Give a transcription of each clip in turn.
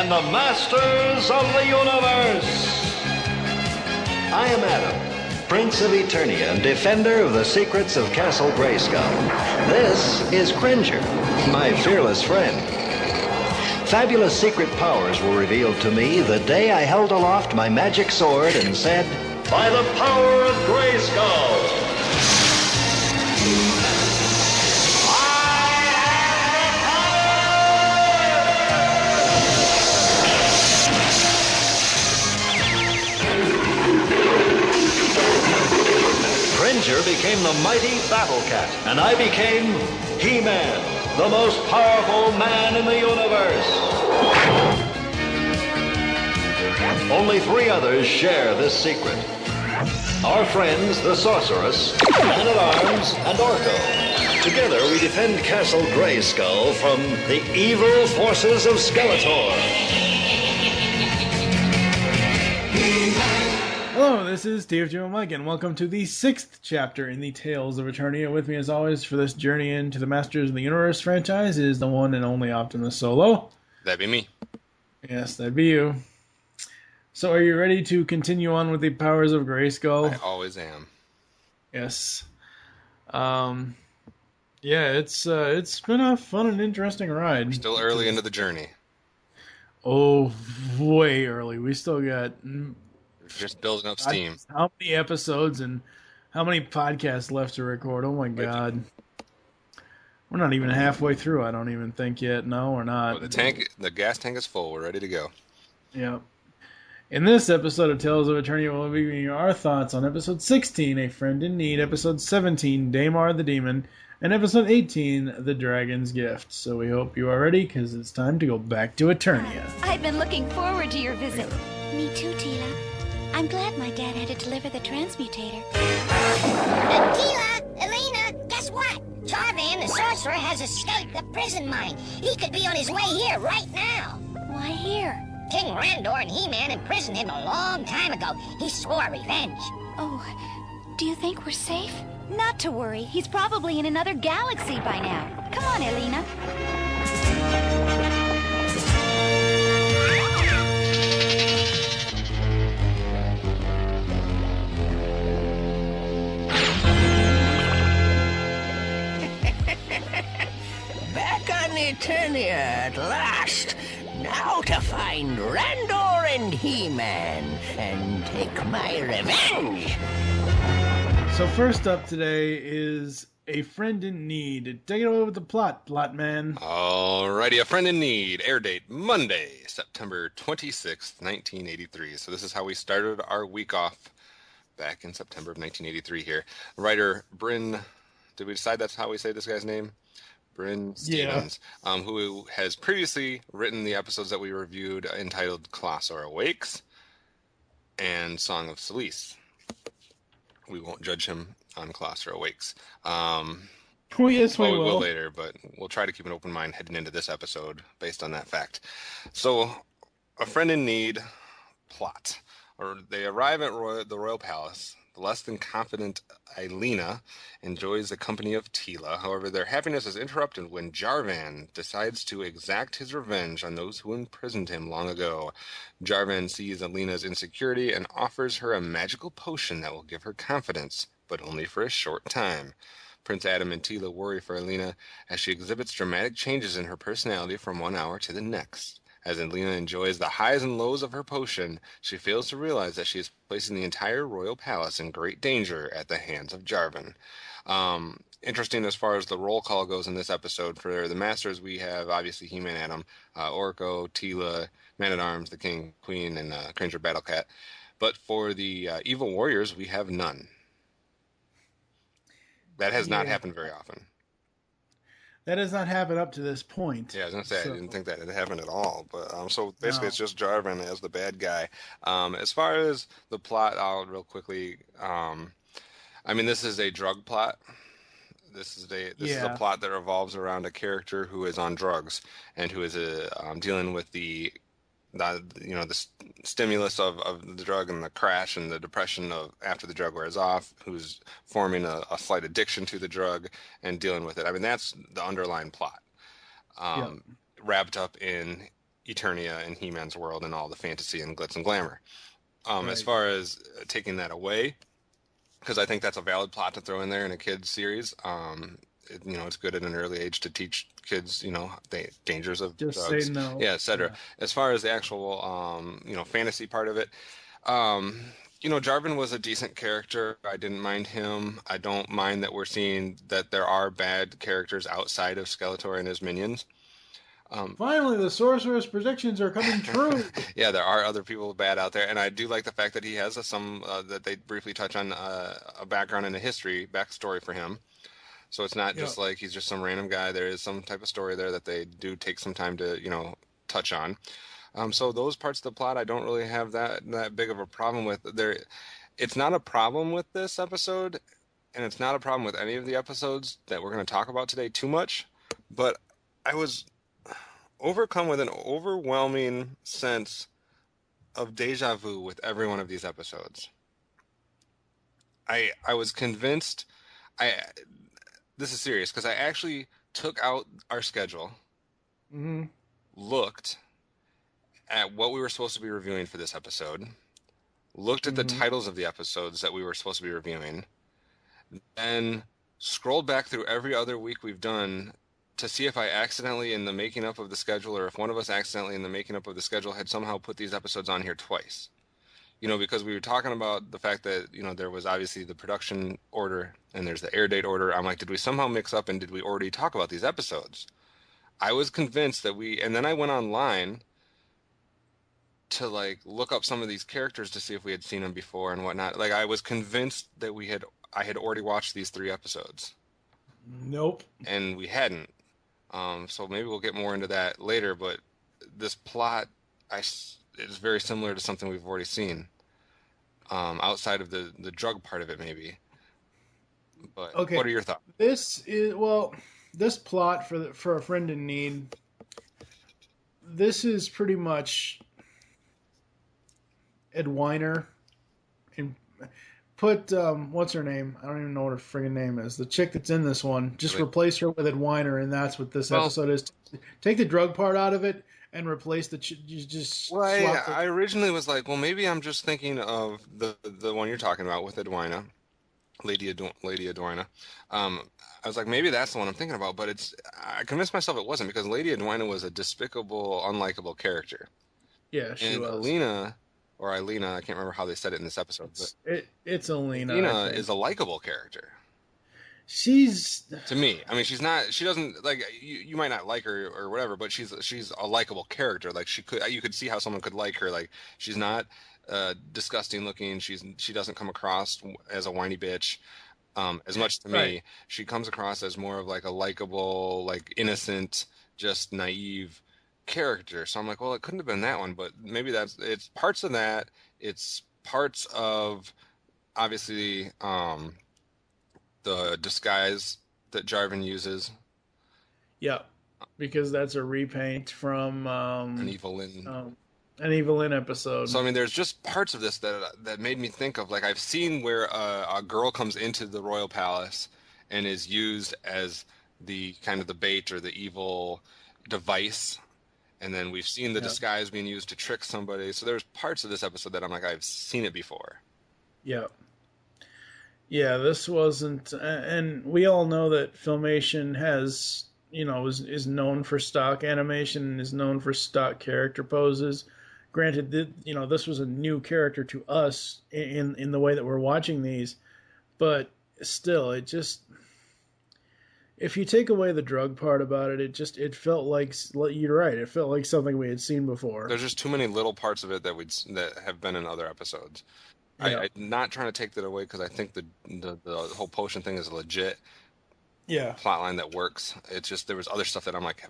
and the masters of the universe. I am Adam, Prince of Eternia and defender of the secrets of Castle Grayskull. This is Cringer, my fearless friend. Fabulous secret powers were revealed to me the day I held aloft my magic sword and said, "By the power of Grayskull!" Cringer became the mighty Battle Cat, and I became He-Man, the most powerful man in the universe. Only 3 others share this secret. Our friends, the Sorceress, Man-at-Arms, and Orko. Together we defend Castle Grayskull from the evil forces of Skeletor. Hello, this is TFG1Mike, and welcome to the 6th chapter in the Tales of Eternia. With me, as always, for this journey into the Masters of the Universe franchise is the one and only OptimusSolo. That'd be me. Yes, that'd be you. So, are you ready to continue on with the powers of Grayskull? I always am. Yes. Yeah, it's been a fun and interesting ride. We're still early into the journey. Oh, way early. We still got... Just building up steam. How many episodes and how many podcasts left to record? Oh my god. We're not even halfway through, I don't even think yet. No, we're not. Oh, the gas tank is full. We're ready to go. Yeah. In this episode of Tales of Eternia, we'll be giving you our thoughts on episode 16, A Friend in Need, episode 17, Daimar the Demon, and episode 18, The Dragon's Gift. So we hope you are ready, because it's time to go back to Eternia. I've been looking forward to your visit. Me too, Tila. I'm glad my dad had to deliver the transmutator. Tila, Elena, guess what? Jarvan, the sorcerer, has escaped the prison mine. He could be on his way here right now. Why here? King Randor and He-Man imprisoned him a long time ago. He swore revenge. Oh, do you think we're safe? Not to worry. He's probably in another galaxy by now. Come on, Elena. Eternia at last. Now to find Randor and He-Man and take my revenge. So first up today is A Friend in Need. Take it away with the plot man. Alrighty, A Friend in Need. Air date Monday, September 26th, 1983. So this is how we started our week off back in September of 1983 here. Writer Bryn, did we decide that's how we say this guy's name? Bryn Stevens, who has previously written the episodes that we reviewed entitled Colossor Awakes and Song of Solace. We won't judge him on Colossor Awakes. Oh, yes, we will. We'll later, but we'll try to keep an open mind heading into this episode based on that fact. So, A Friend in Need plot. They arrive at the Royal Palace. The less than confident Elena enjoys the company of Tila. However, their happiness is interrupted when Jarvan decides to exact his revenge on those who imprisoned him long ago. Jarvan sees Elena's insecurity and offers her a magical potion that will give her confidence, but only for a short time. Prince Adam and Tila worry for Elena as she exhibits dramatic changes in her personality from one hour to the next. As Elena enjoys the highs and lows of her potion, she fails to realize that she is placing the entire royal palace in great danger at the hands of Jarvan. Interesting as far as the roll call goes in this episode. For the Masters, we have obviously He-Man, Adam, Orko, Tila, Man-at-Arms, the King, Queen, and Cringer Battlecat. But for the Evil Warriors, we have none. That has not happened very often. That has not happened up to this point. Yeah, I was going to say, I didn't think that it happened at all. But so basically, It's just Jarvan as the bad guy. As far as the plot, I'll real quickly. This is a drug plot. This is a plot that revolves around a character who is on drugs and who is dealing with the stimulus of the drug and the crash and the depression of after the drug wears off, who's forming a slight addiction to the drug and dealing with it. I mean, that's the underlying plot. Wrapped up in Eternia and He-Man's world and all the fantasy and glitz and glamour. Right. As far as taking that away, because I think that's a valid plot to throw in there in a kids series. It's good at an early age to teach kids, the dangers of Just drugs, say no. yeah, etc. Yeah. As far as the actual, fantasy part of it, Jarvan was a decent character. I didn't mind him. I don't mind that we're seeing that there are bad characters outside of Skeletor and his minions. Finally, the sorcerer's predictions are coming true. Yeah, there are other people bad out there, and I do like the fact that he has that they briefly touch on a background and a backstory for him. So it's not just like he's just some random guy. There is some type of story there that they do take some time to touch on. So those parts of the plot I don't really have that big of a problem with. It's not a problem with this episode, and it's not a problem with any of the episodes that we're going to talk about today too much. But I was overcome with an overwhelming sense of deja vu with every one of these episodes. I was convinced. This is serious because I actually took out our schedule, looked at what we were supposed to be reviewing for this episode, looked at the titles of the episodes that we were supposed to be reviewing, then scrolled back through every other week we've done to see if I accidentally in the making up of the schedule, or if one of us accidentally in the making up of the schedule had somehow put these episodes on here twice. Because we were talking about the fact that, there was obviously the production order and there's the air date order. I'm like, did we somehow mix up and did we already talk about these episodes? I was convinced that and then I went online to look up some of these characters to see if we had seen them before and whatnot. I was convinced that I had already watched these 3 episodes. Nope. And we hadn't. So maybe we'll get more into that later, but this plot is very similar to something we've already seen. Outside of the drug part of it, maybe. But okay. What are your thoughts? This plot for a friend in need. This is pretty much Ed Weiner and put what's her name? I don't even know what her friggin' name is. The chick that's in this one. Just replace her with Ed Weiner, and that's what this episode is. Take the drug part out of it and replace the I originally was like, well, maybe I'm just thinking of the one you're talking about with Edwina, Lady Edwina. I was like, maybe that's the one I'm thinking about, but I convinced myself it wasn't, because Lady Edwina was a despicable, unlikable character. Yeah, she was. Alina, I can't remember how they said it in this episode, but it's Alina. Alina is a likable character. She's, to me, I mean, she doesn't, you might not like her or whatever, but she's a likable character. You could see how someone could like her. She's not disgusting looking. She doesn't come across as a whiny bitch. As much to me, she comes across as more of a likable, innocent, just naive character. So I'm like, well, it couldn't have been that one, but maybe it's parts of that. It's parts of, obviously, the disguise that Jarvan uses. Yeah, because that's a repaint from an Evelyn episode. So I mean, there's just parts of this that made me think of, I've seen where a girl comes into the royal palace and is used as the kind of the bait or the evil device, and then we've seen the disguise being used to trick somebody. So there's parts of this episode that I'm like, I've seen it before. Yeah. Yeah, this wasn't, and we all know that Filmation has, is known for stock animation, is known for stock character poses. Granted, this was a new character to us in the way that we're watching these, but still, it just, if you take away the drug part about it, it felt like, you're right, it felt like something we had seen before. There's just too many little parts of it that have been in other episodes. Yeah. I'm not trying to take that away, because I think the whole potion thing is a legit plot line that works. It's just there was other stuff that I'm like,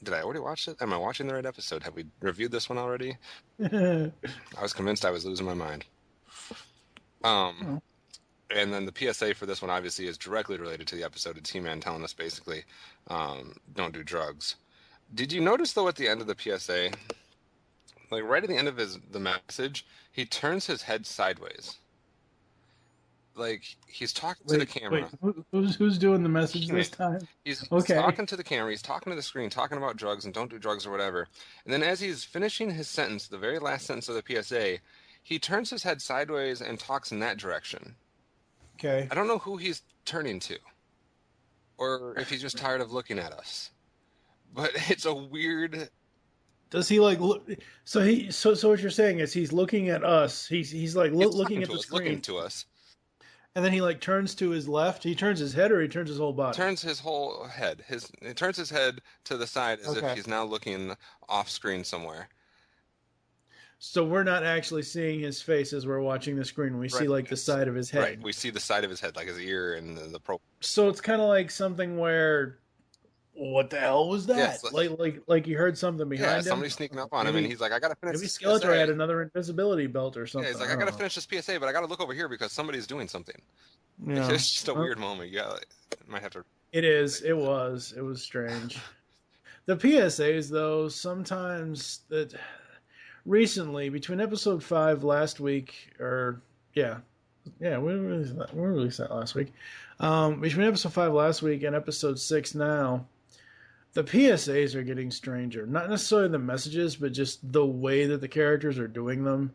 did I already watch it? Am I watching the right episode? Have we reviewed this one already? I was convinced I was losing my mind. And then the PSA for this one obviously is directly related to the episode. It's He-Man telling us basically, don't do drugs. Did you notice though at the end of the PSA, right at the end of the message, he turns his head sideways. like he's talking to the camera. Who's doing the message this time? He's Okay. talking to the camera. He's talking to the screen, talking about drugs and don't do drugs or whatever. And then as he's finishing his sentence, the very last sentence of the PSA, he turns his head sideways and talks in that direction. Okay. I don't know who he's turning to, or if he's just tired of looking at us. But it's a weird. Does he like look? So what you're saying is he's looking at us. He's like looking at the screen, looking to us. And then he like turns to his left. He turns his head, or he turns his whole body. Turns his whole head. He turns his head to the side as if he's now looking off screen somewhere. So we're not actually seeing his face as we're watching the screen. We see like the side of his head. Right. We see the side of his head, like his ear and the pro. So it's kind of like something where, what the hell was that? Yes, like you heard something behind him. Somebody sneaking up on him, and he's like, "I gotta finish." Maybe this Skeletor PSA. had another invisibility belt or something. Yeah, he's like, "I gotta finish this PSA, but I gotta look over here because somebody's doing something." Yeah. It's just a weird moment. Yeah, might have to. It is. It was strange. The PSAs, though, sometimes that recently between episode 5 last week, or we released that last week. Between episode 5 last week and episode 6 now, the PSAs are getting stranger. Not necessarily the messages, but just the way that the characters are doing them.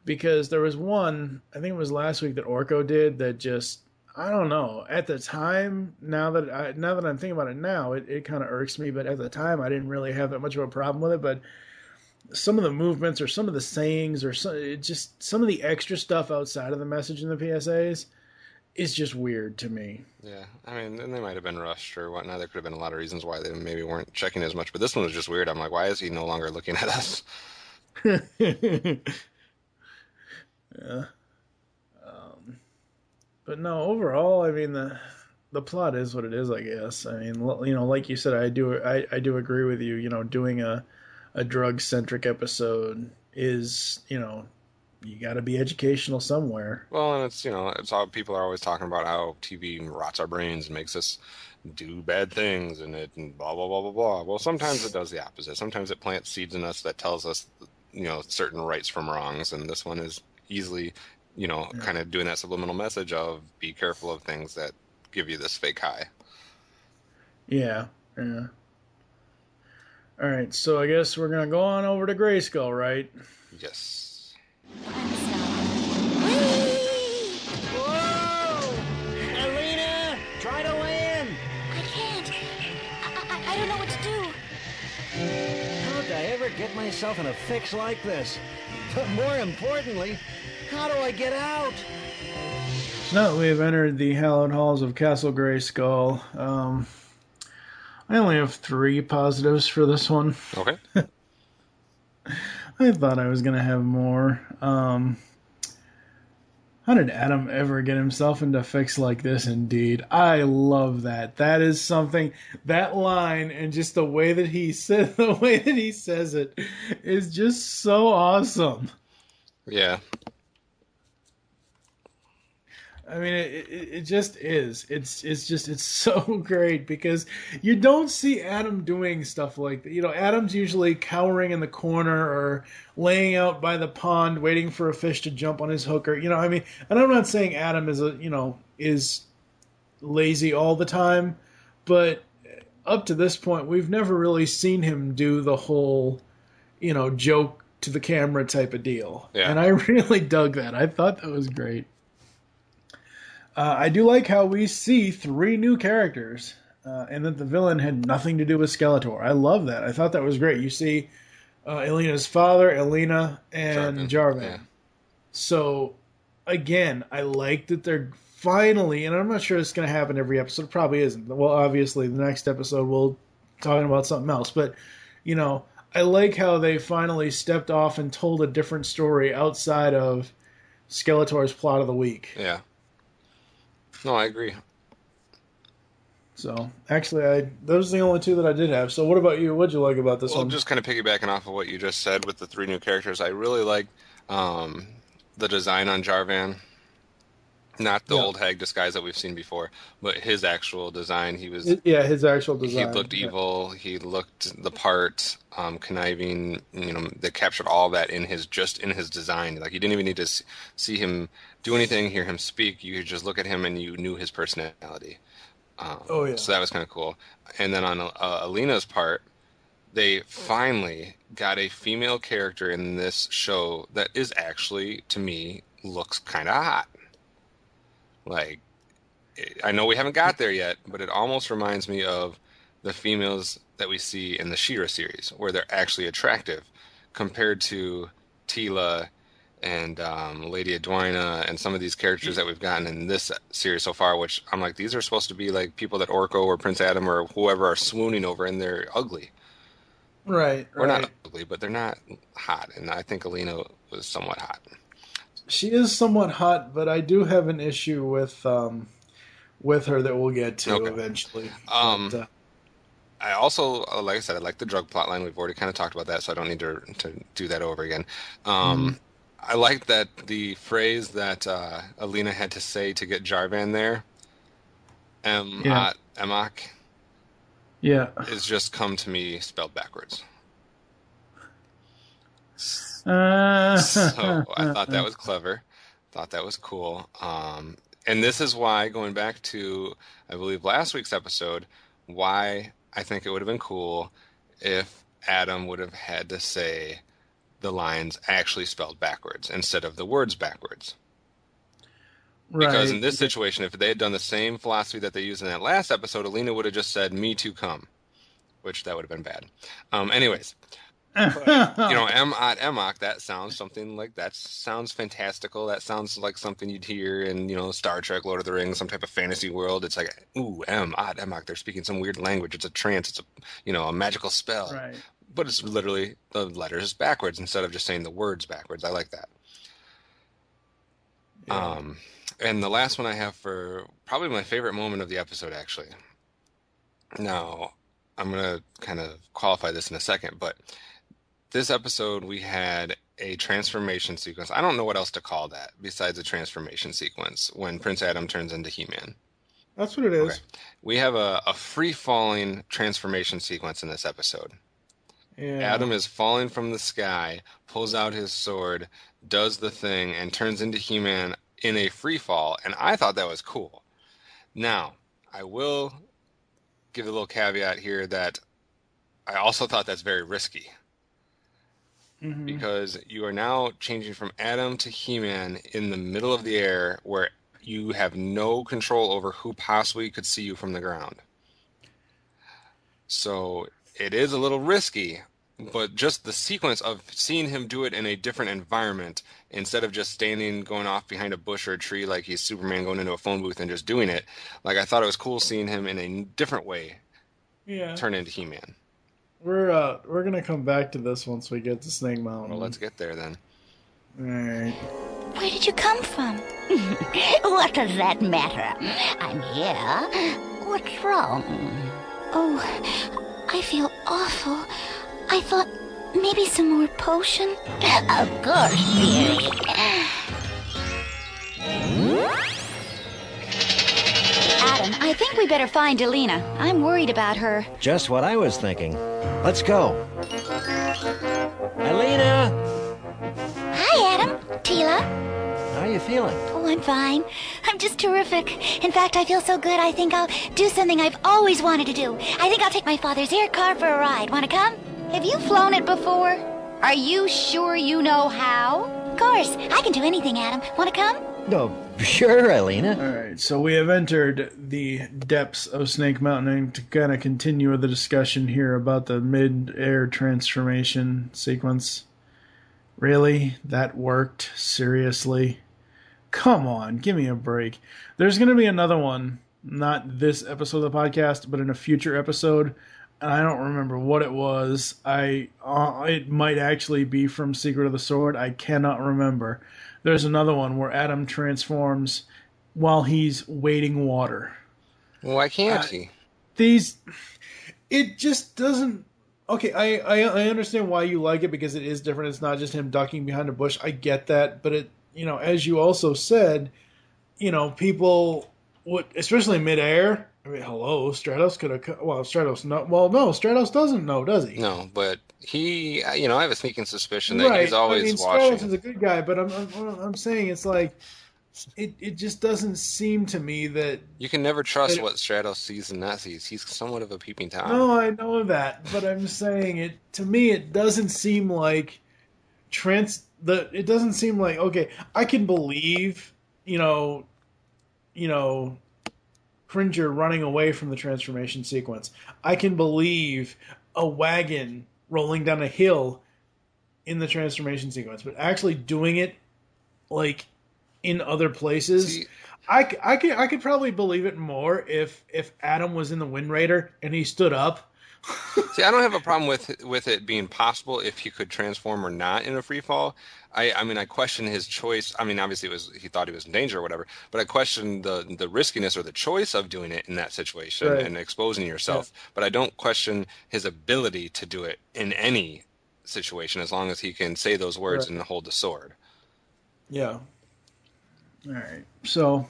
Because there was one, I think it was last week that Orko did that just, I don't know. At the time, now that I'm thinking about it now, it kind of irks me. But at the time, I didn't really have that much of a problem with it. But some of the movements or some of the sayings or some of the extra stuff outside of the message in the PSAs is just weird to me. Yeah, I mean, and they might have been rushed or whatnot. There could have been a lot of reasons why they maybe weren't checking as much. But this one was just weird. I'm like, why is he no longer looking at us? Yeah. But no, overall, I mean, the plot is what it is, I guess. I mean, like you said, I do agree with you. Doing a drug-centric episode is, you got to be educational somewhere. Well, and it's all people are always talking about how TV rots our brains and makes us do bad things and blah, blah, blah, blah, blah. Well, sometimes it does the opposite. Sometimes it plants seeds in us that tells us, certain rights from wrongs. And this one is easily, kind of doing that subliminal message of be careful of things that give you this fake high. Yeah. All right, so I guess we're going to go on over to Grayskull, right? Yes. Whoa! Elena, try to land! I can't. I don't know what to do. How'd I ever get myself in a fix like this? But more importantly, how do I get out? So now that we have entered the hallowed halls of Castle Grayskull, I only have 3 positives for this one. Okay. I thought I was going to have more. How did Adam ever get himself into a fix like this, indeed? I love that. That is something, that line and just the way that he says it is just so awesome. Yeah. I mean, it just is. It's so great because you don't see Adam doing stuff like that. Adam's usually cowering in the corner or laying out by the pond waiting for a fish to jump on his hook. Or, I mean, and I'm not saying Adam is lazy all the time, but up to this point, we've never really seen him do the whole, joke to the camera type of deal. Yeah. And I really dug that. I thought that was great. I do like how we see 3 new characters, and that the villain had nothing to do with Skeletor. I love that. I thought that was great. You see Elena's father, Elena, and Jarvan. Yeah. So, again, I like that they're finally, and I'm not sure it's going to happen every episode. It probably isn't. Well, obviously, the next episode we'll talking about something else. But, I like how they finally stepped off and told a different story outside of Skeletor's plot of the week. Yeah. No, I agree. So, actually, those are the only 2 that I did have. So, what about you? What'd you like about this one? Just kind of piggybacking off of what you just said with the 3 new characters, I really like the design on Jarvan. Not the old hag disguise that we've seen before, but his actual design. His actual design. He looked evil. He looked the part, conniving. They captured all that in his design. Like, you didn't even need to see him do anything, hear him speak. You could just look at him and you knew his personality. So that was kind of cool. And then on Alina's part, they finally got a female character in this show that is actually, to me, looks kind of hot. Like, I know we haven't got there yet, but it almost reminds me of the females that we see in the She-Ra series, where they're actually attractive, compared to Tila and Lady Edwina and some of these characters that we've gotten in this series so far, which I'm like, these are supposed to be like people that Orko or Prince Adam or whoever are swooning over, and they're ugly. Right. Or not ugly, but they're not hot, and I think Alina was somewhat hot. She is somewhat hot, but I do have an issue with her that we'll get to eventually. I also, like I said, I like the drug plot line. We've already kind of talked about that, so I don't need to do that over again. I like that the phrase that Alina had to say to get Jarvan there, Emak, is just come to me spelled backwards. So I thought that was clever. Thought that was cool. And this is why, going back to, I believe, last week's episode, why I think it would have been cool if Adam would have had to say the lines actually spelled backwards instead of the words backwards. Right. Because in this situation, if they had done the same philosophy that they used in that last episode, Alina would have just said, "Me too, come," which that would have been bad. Anyways. But, Emok, that sounds something like, that sounds fantastical. That sounds like something you'd hear in, Star Trek, Lord of the Rings, some type of fantasy world. It's like, ooh, Emok, they're speaking some weird language. It's a trance. It's a magical spell. Right. But it's literally the letters backwards instead of just saying the words backwards. I like that. Yeah. And the last one I have for probably my favorite moment of the episode, actually. Now, I'm going to kind of qualify this in a second, but this episode, we had a transformation sequence. I don't know what else to call that besides a transformation sequence when Prince Adam turns into He-Man. That's what it is. Okay. We have a free-falling transformation sequence in this episode. Yeah. Adam is falling from the sky, pulls out his sword, does the thing, and turns into He-Man in a free fall, and I thought that was cool. Now, I will give a little caveat here that I also thought that's very risky. Mm-hmm. Because you are now changing from Adam to He-Man in the middle of the air where you have no control over who possibly could see you from the ground. So it is a little risky, but just the sequence of seeing him do it in a different environment instead of just standing, going off behind a bush or a tree like he's Superman going into a phone booth and just doing it. Like, I thought it was cool seeing him in a different way turn into He-Man. We're gonna come back to this once we get to Snake Mountain. Well, let's get there then. All right. Where did you come from? What does that matter? I'm here. What's wrong? Oh, I feel awful. I thought maybe some more potion. Of course, dearie. Adam, I think we better find Alina. I'm worried about her. Just what I was thinking. Let's go. Alina! Hi, Adam. Tila. How are you feeling? Oh, I'm fine. I'm just terrific. In fact, I feel so good, I think I'll do something I've always wanted to do. I think I'll take my father's air car for a ride. Want to come? Have you flown it before? Are you sure you know how? Of course. I can do anything, Adam. Want to come? No, sure, Alina. All right, so we have entered the depths of Snake Mountain, and to kind of continue the discussion here about the mid-air transformation sequence. Really? That worked? Seriously? Come on, give me a break. There's going to be another one, not this episode of the podcast, but in a future episode, and I don't remember what it was. It might actually be from Secret of the Sword. I cannot remember. There's another one where Adam transforms while he's wading water. Why can't he? It just doesn't. Okay, I understand why you like it because it is different. It's not just him ducking behind a bush. I get that, but as you also said, people would, especially midair. I mean, hello, Stratos could have. Well, Stratos no. Well, no, Stratos doesn't know, does he? No, but he, I have a sneaking suspicion that he's Right. I always mean, Stratos watching. is a good guy, but I'm saying it's like it just doesn't seem to me that. You can never trust that what Stratos sees and not sees. He's somewhat of a peeping Tom. no, I know that, but I'm saying it to me. It doesn't seem like It doesn't seem like okay. I can believe you know Cringer running away from the transformation sequence. I can believe a wagon rolling down a hill in the transformation sequence, but actually doing it like in other places, See, I could probably believe it more if Adam was in the Wind Raider and he stood up. See, I don't have a problem with it being possible if he could transform or not in a free fall. I mean, I question his choice. I mean, obviously, he thought he was in danger or whatever, but I question the riskiness or the choice of doing it in that situation Right. and exposing Yeah. yourself. But I don't question his ability to do it in any situation as long as he can say those words Right. and hold the sword. Yeah. All right. So,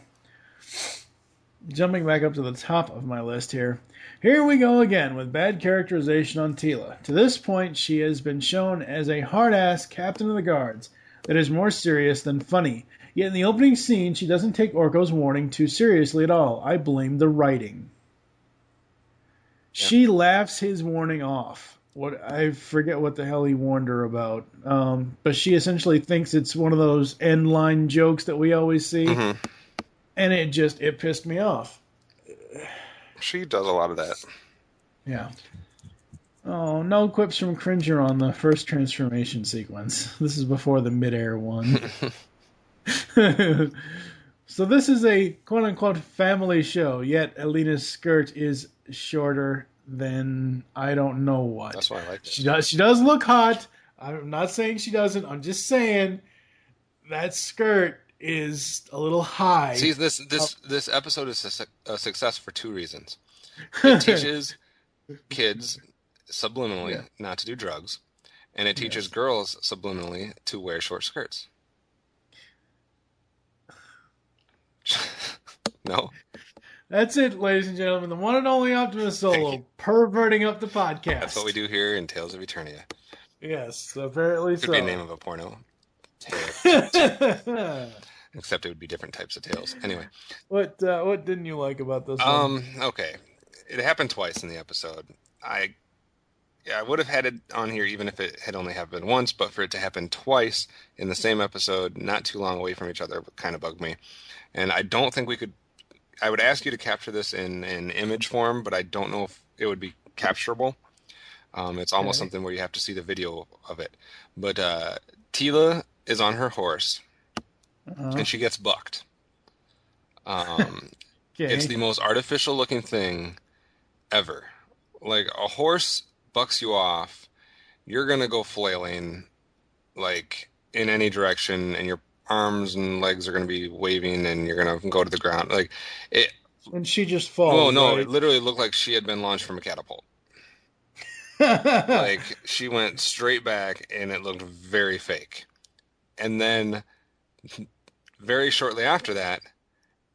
jumping back up to the top of my list here. Here we go again with bad characterization on Tila. To this point, she has been shown as a hard-ass captain of the guards that is more serious than funny. Yet in the opening scene, she doesn't take Orko's warning too seriously at all. I blame the writing. Yeah. She laughs his warning off. I forget what the hell he warned her about. But she essentially thinks it's one of those end line jokes that we always see. Mm-hmm. And it pissed me off. She does a lot of that. Yeah. Oh, no quips from Cringer on the first transformation sequence. This is before the midair one. So this is a quote-unquote family show, yet Alina's skirt is shorter than I don't know what. That's why I like it. She does look hot. I'm not saying she doesn't. I'm just saying that skirt is a little high. See, this episode is a success for two reasons. It teaches kids subliminally not to do drugs, and it teaches girls subliminally to wear short skirts. No? That's it, ladies and gentlemen. The one and only OptimusSolo perverting up the podcast. That's what we do here in Tales of Eternia. Yes, apparently Could so. be a name of a porno. Except it would be different types of tales. Anyway. What didn't you like about this one? Okay. It happened twice in the episode. I would have had it on here even if it had only happened once, but for it to happen twice in the same episode, not too long away from each other, kind of bugged me. And I don't think we could... I would ask you to capture this in image form, but I don't know if it would be capturable. It's almost something where you have to see the video of it. But Tila is on her horse, and she gets bucked. It's the most artificial looking thing ever. Like, a horse bucks you off, you're going to go flailing, like, in any direction, and your arms and legs are going to be waving, and you're going to go to the ground. Like, it... And she just falls. Oh, no, right? it literally looked like she had been launched from a catapult. Like, she went straight back, and it looked very fake. And then, very shortly after that,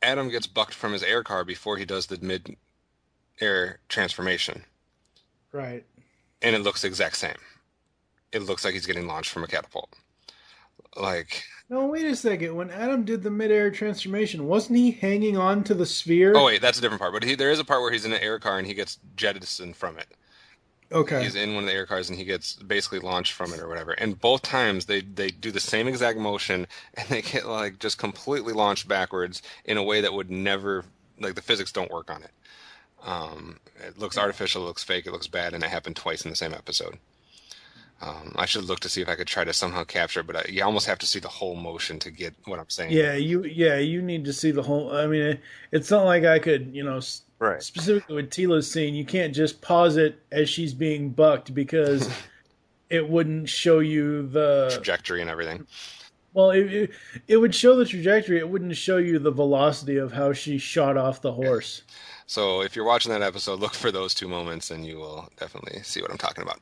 Adam gets bucked from his air car before he does the mid-air transformation. Right. And it looks the exact same. It looks like he's getting launched from a catapult. Like... No, wait a second. When Adam did the mid-air transformation, wasn't he hanging on to the sphere? Oh, wait, that's a different part. But there is a part where he's in an air car and he gets jettisoned from it. Okay. He's in one of the air cars and he gets basically launched from it or whatever. And both times they do the same exact motion and they get like just completely launched backwards in a way that would never, like, the physics don't work on it. It looks artificial, it looks fake, it looks bad, and it happened twice in the same episode. I should look to see if I could try to somehow capture it, but you almost have to see the whole motion to get what I'm saying. Yeah, you need to see the whole. I mean, it's not like I could, Right. Specifically with Tila's scene, you can't just pause it as she's being bucked because it wouldn't show you the trajectory and everything. Well, it would show the trajectory. It wouldn't show you the velocity of how she shot off the horse. So if you're watching that episode, look for those two moments, and you will definitely see what I'm talking about.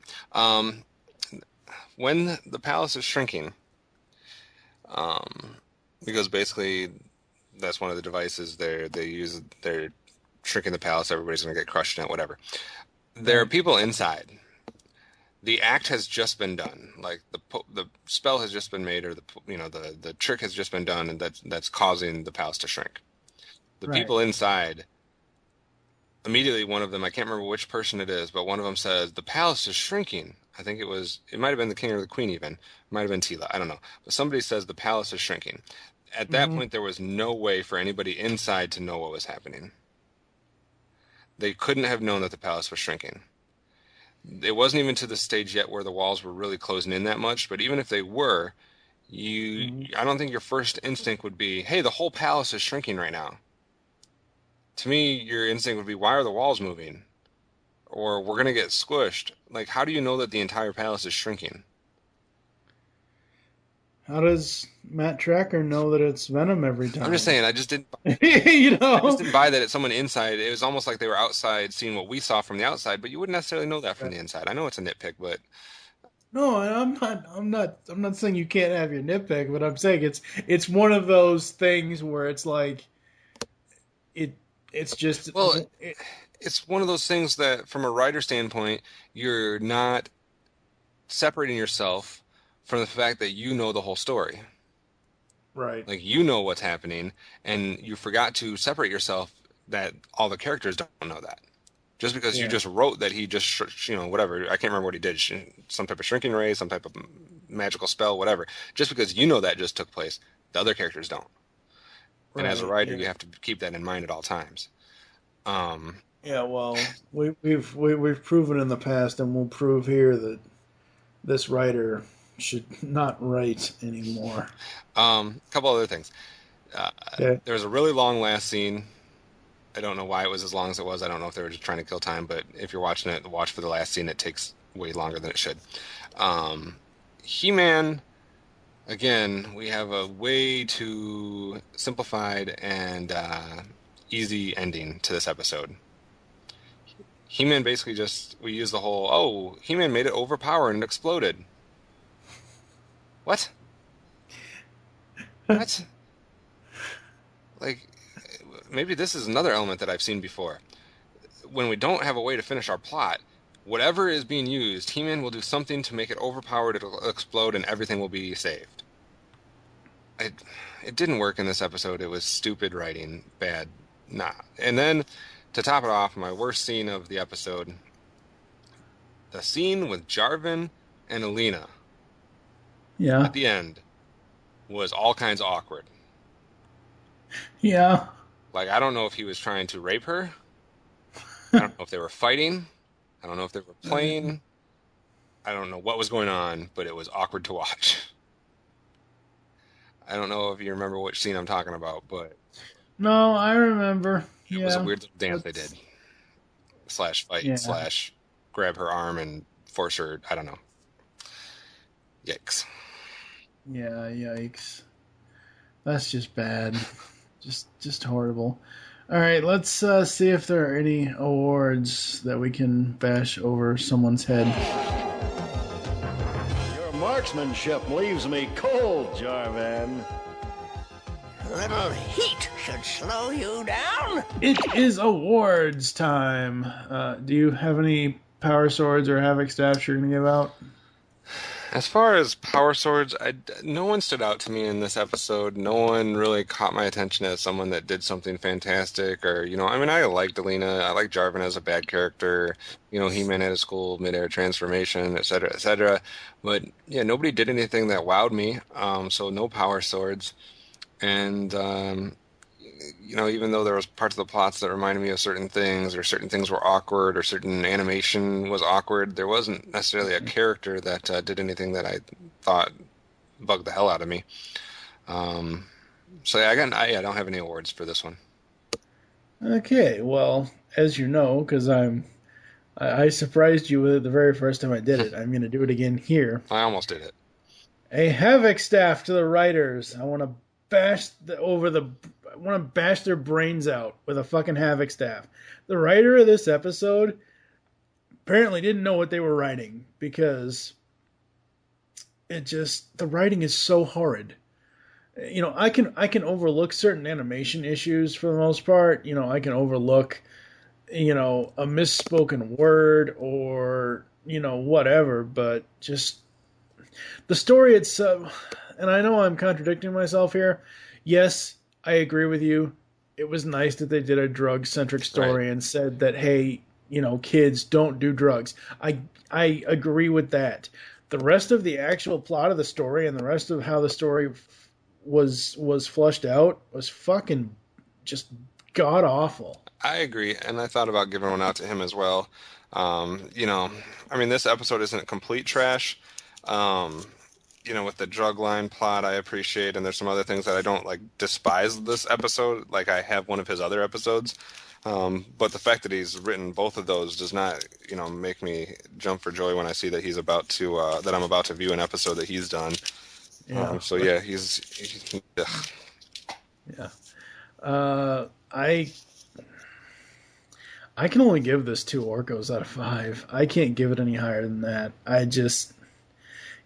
When the palace is shrinking, because basically that's one of the devices they use. They're shrinking the palace. Everybody's going to get crushed in it, whatever. There are people inside. The act has just been done. Like the spell has just been made, or the trick has just been done, and that's causing the palace to shrink. The people inside, immediately one of them, I can't remember which person it is, but one of them says, the palace is shrinking. I think it might have been the king or the queen even. It might have been Tila, I don't know. But somebody says the palace is shrinking. At that point, there was no way for anybody inside to know what was happening. They couldn't have known that the palace was shrinking. It wasn't even to the stage yet where the walls were really closing in that much, but even if they were, I don't think your first instinct would be, hey, the whole palace is shrinking right now. To me, your instinct would be, why are the walls moving? Or we're going to get squished. Like, how do you know that the entire palace is shrinking? How does Matt Tracker know that it's Venom every time? I'm just saying, I just didn't you know? I just didn't buy that it's someone inside. It was almost like they were outside seeing what we saw from the outside, but you wouldn't necessarily know that from the inside. I know it's a nitpick, but no, I'm not saying you can't have your nitpick, but I'm saying it's one of those things where it's like it's just it's one of those things that from a writer standpoint, you're not separating yourself from the fact that you know the whole story. Right. Like, you know what's happening, and you forgot to separate yourself that all the characters don't know that. Just because you just wrote that he just, whatever, I can't remember what he did, some type of shrinking ray, some type of magical spell, whatever. Just because you know that just took place, the other characters don't. Right. And as a writer, you have to keep that in mind at all times. Yeah, well, we've proven in the past, and we'll prove here that this writer should not write anymore. A couple other things. There was a really long last scene. I don't know why it was as long as it was. I don't know if they were just trying to kill time, but if you're watching it, watch for the last scene. It takes way longer than it should. He-Man, again, we have a way too simplified and easy ending to this episode. He-Man basically we use the whole, He-Man made it overpowered and exploded. What? What? Like, maybe this is another element that I've seen before. When we don't have a way to finish our plot, whatever is being used, He-Man will do something to make it overpowered, it'll explode, and everything will be saved. It didn't work in this episode. It was stupid writing, bad. Nah. And then, to top it off, my worst scene of the episode, the scene with Jarvan and Alina. Yeah. At the end was all kinds of awkward. Yeah. Like, I don't know if he was trying to rape her. I don't know if they were fighting. I don't know if they were playing. I don't know what was going on, but it was awkward to watch. I don't know if you remember which scene I'm talking about, but... No, I remember. It was a weird little dance they did. /fight/ grab her arm and force her, I don't know. Yikes. Yeah, yikes. That's just bad. Just horrible. All right, let's see if there are any awards that we can bash over someone's head. Your marksmanship leaves me cold, Jarvan. A little heat should slow you down. It is awards time. Do you have any power swords or havoc staffs you're going to give out? As far as power swords, no one stood out to me in this episode. No one really caught my attention as someone that did something fantastic. Or, I liked Alina. I liked Jarvan as a bad character. He-Man had his cool mid-air transformation, etc., etc. But, yeah, nobody did anything that wowed me. So no power swords. And, even though there was parts of the plots that reminded me of certain things, or certain things were awkward, or certain animation was awkward, there wasn't necessarily a character that did anything that I thought bugged the hell out of me. So yeah, I don't have any awards for this one. Okay, well, as you know, because I surprised you with it the very first time I did it. I'm going to do it again here. I almost did it. A havoc staff to the writers. I want to bash their brains out with a fucking havoc staff. The writer of this episode apparently didn't know what they were writing, because the writing is so horrid. I can overlook certain animation issues for the most part. I can overlook a misspoken word or whatever, but just the story itself. And I know I'm contradicting myself here. Yes, I agree with you. It was nice that they did a drug centric story Right. and said that, hey, kids don't do drugs. I agree with that. The rest of the actual plot of the story and the rest of how the story was flushed out was fucking just god awful. I agree, and I thought about giving one out to him as well. I mean, this episode isn't complete trash. Um, with the drug line plot, I appreciate, and there's some other things that I don't like despise this episode. Like I have one of his other episodes, but the fact that he's written both of those does not, make me jump for joy when I see that he's about to that I'm about to view an episode that he's done. Yeah. So yeah, he's ugh. Yeah. I can only give this 2 Orcos out of 5. I can't give it any higher than that.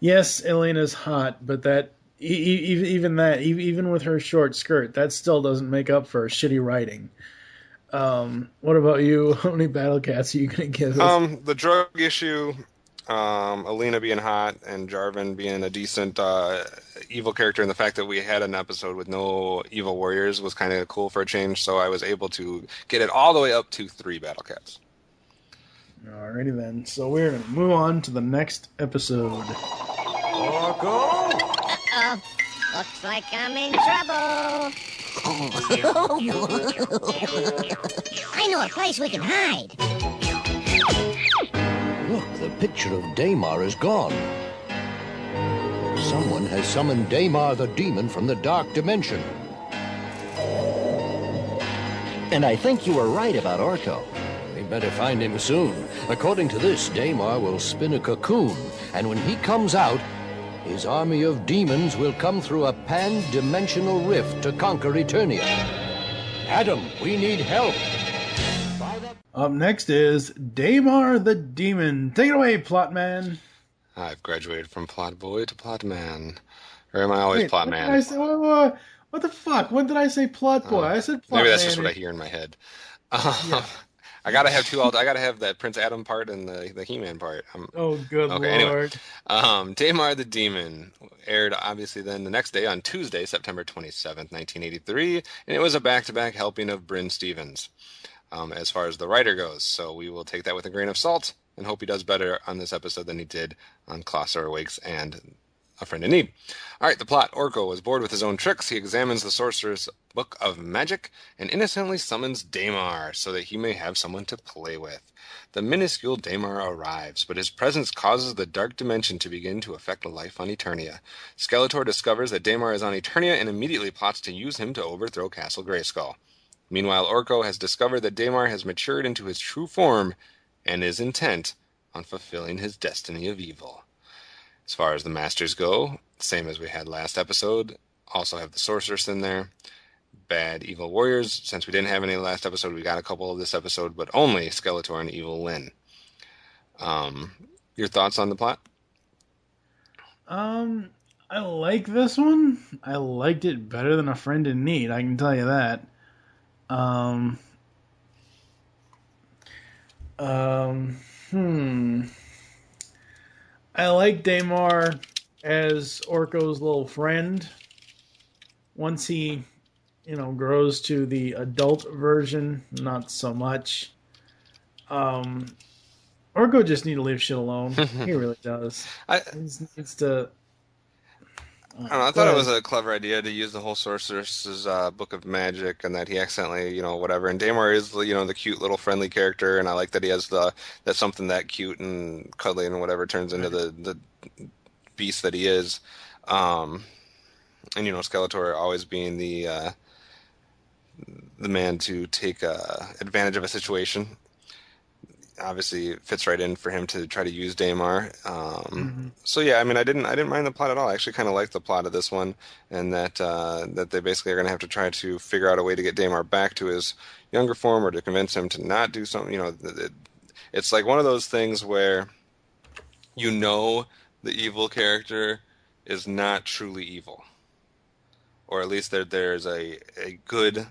Yes, Elena's hot, but even with her short skirt, that still doesn't make up for shitty writing. What about you? How many battle cats are you gonna give us? The drug issue, Alina being hot and Jarvan being a decent evil character, and the fact that we had an episode with no evil warriors was kind of cool for a change. So I was able to get it all the way up to 3 battle cats. Alrighty then. So we're gonna move on to the next episode. Orko? Uh-oh. Looks like I'm in trouble. I know a place we can hide. Look, the picture of Daimar is gone. Someone has summoned Daimar the Demon from the Dark Dimension. And I think you were right about Orko. We better find him soon. According to this, Daimar will spin a cocoon, and when he comes out, his army of demons will come through a pan-dimensional rift to conquer Eternia. Adam, we need help. Up next is Daimar the Demon. Take it away, plot man. I've graduated from plot boy to plot man. Or am I always Wait, plot what man? did I say? What the fuck? When did I say plot boy? I said plot man. Maybe that's just what I hear in my head. I gotta have two. I gotta have that Prince Adam part and the He-Man part. Oh, good Okay, lord. anyway, Daimar the Demon aired obviously then the next day on Tuesday, September 27th, 1983, and it was a back-to-back helping of Bryn Stevens, as far as the writer goes. So we will take that with a grain of salt and hope he does better on this episode than he did on Colossal Awakes and A Friend in Need. All right, the plot. Orko was bored with his own tricks. He examines the sorcerer's book of magic and innocently summons Daimar so that he may have someone to play with. The minuscule Daimar arrives, but his presence causes the dark dimension to begin to affect life on Eternia. Skeletor discovers that Daimar is on Eternia and immediately plots to use him to overthrow Castle Grayskull. Meanwhile, Orko has discovered that Daimar has matured into his true form and is intent on fulfilling his destiny of evil. As far as the Masters go, same as we had last episode, also have the Sorceress in there. Bad Evil Warriors, since we didn't have any last episode, we got a couple of this episode, but only Skeletor and Evil Lyn. Your thoughts on the plot? I like this one. I liked it better than A Friend in Need, I can tell you that. I like Daimar as Orko's little friend. Once he, grows to the adult version, not so much. Orko just need to leave shit alone. He really does. He needs to. I don't know, I thought it was a clever idea to use the whole Sorceress's book of magic, and that he accidentally, whatever. And Daimar is, the cute little friendly character, and I like that he has that's something that cute and cuddly and whatever turns into the beast that he is. And Skeletor always being the man to take advantage of a situation. Obviously, it fits right in for him to try to use Daimar. So yeah, I mean, I didn't mind the plot at all. I actually kind of liked the plot of this one, and that they basically are going to have to try to figure out a way to get Daimar back to his younger form, or to convince him to not do something. It's like one of those things where the evil character is not truly evil, or at least there's a good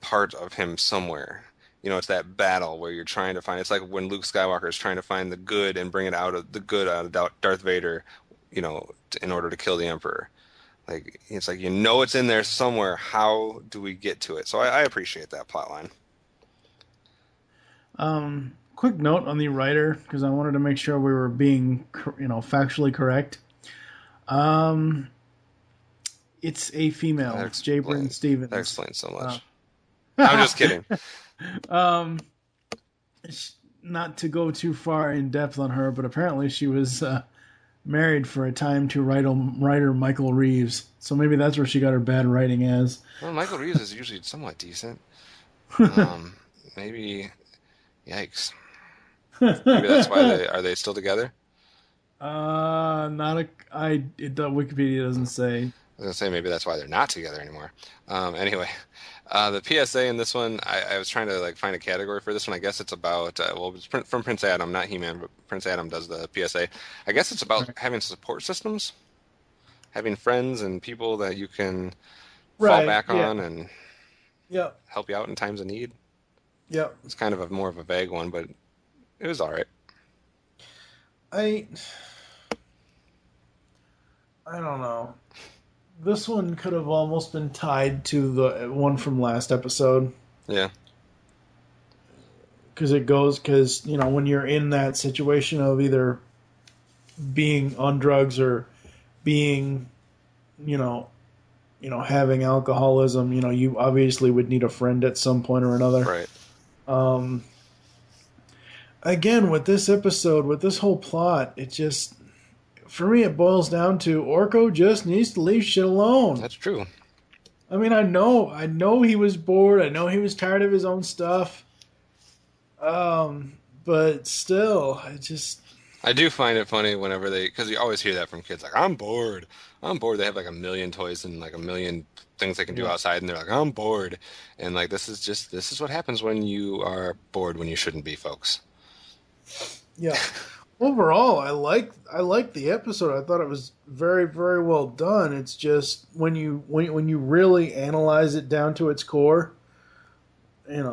part of him somewhere. You know, it's that battle where you're trying to find. It's like when Luke Skywalker is trying to find the good and bring it out of the good out of Darth Vader, you know, in order to kill the Emperor. Like it's like it's in there somewhere. How do we get to it? So I appreciate that plot line. Quick note on the writer, because I wanted to make sure we were being, factually correct. It's a female. It's J. Bryn Stevens. That explains so much. I'm just kidding. Not to go too far in depth on her, but apparently she was married for a time to writer Michael Reeves. So maybe that's where she got her bad writing as. Well, Michael Reeves is usually somewhat decent. Maybe, yikes. Maybe that's why are they still together? The Wikipedia doesn't say. I was gonna say maybe that's why they're not together anymore. Anyway, the PSA in this one, I was trying to find a category for this one. I guess it's about it's from Prince Adam, not He-Man, but Prince Adam does the PSA. I guess it's about having support systems, having friends and people that you can fall back on and help you out in times of need. Yep. It's kind of more of a vague one, but it was all right. I don't know. This one could have almost been tied to the one from last episode. Yeah. Because when you're in that situation of either being on drugs or being, having alcoholism, you obviously would need a friend at some point or another. Right. Again, with this episode, with this whole plot, it just, for me, it boils down to Orko just needs to leave shit alone. That's true. I mean, I know he was bored. I know he was tired of his own stuff. But still, I do find it funny whenever because you always hear that from kids, like, I'm bored. They have a million toys and a million things they can do outside, and they're like, I'm bored. And this is what happens when you are bored when you shouldn't be, folks. Yeah. Overall, I liked the episode. I thought it was very, very well done. It's just when you really analyze it down to its core, I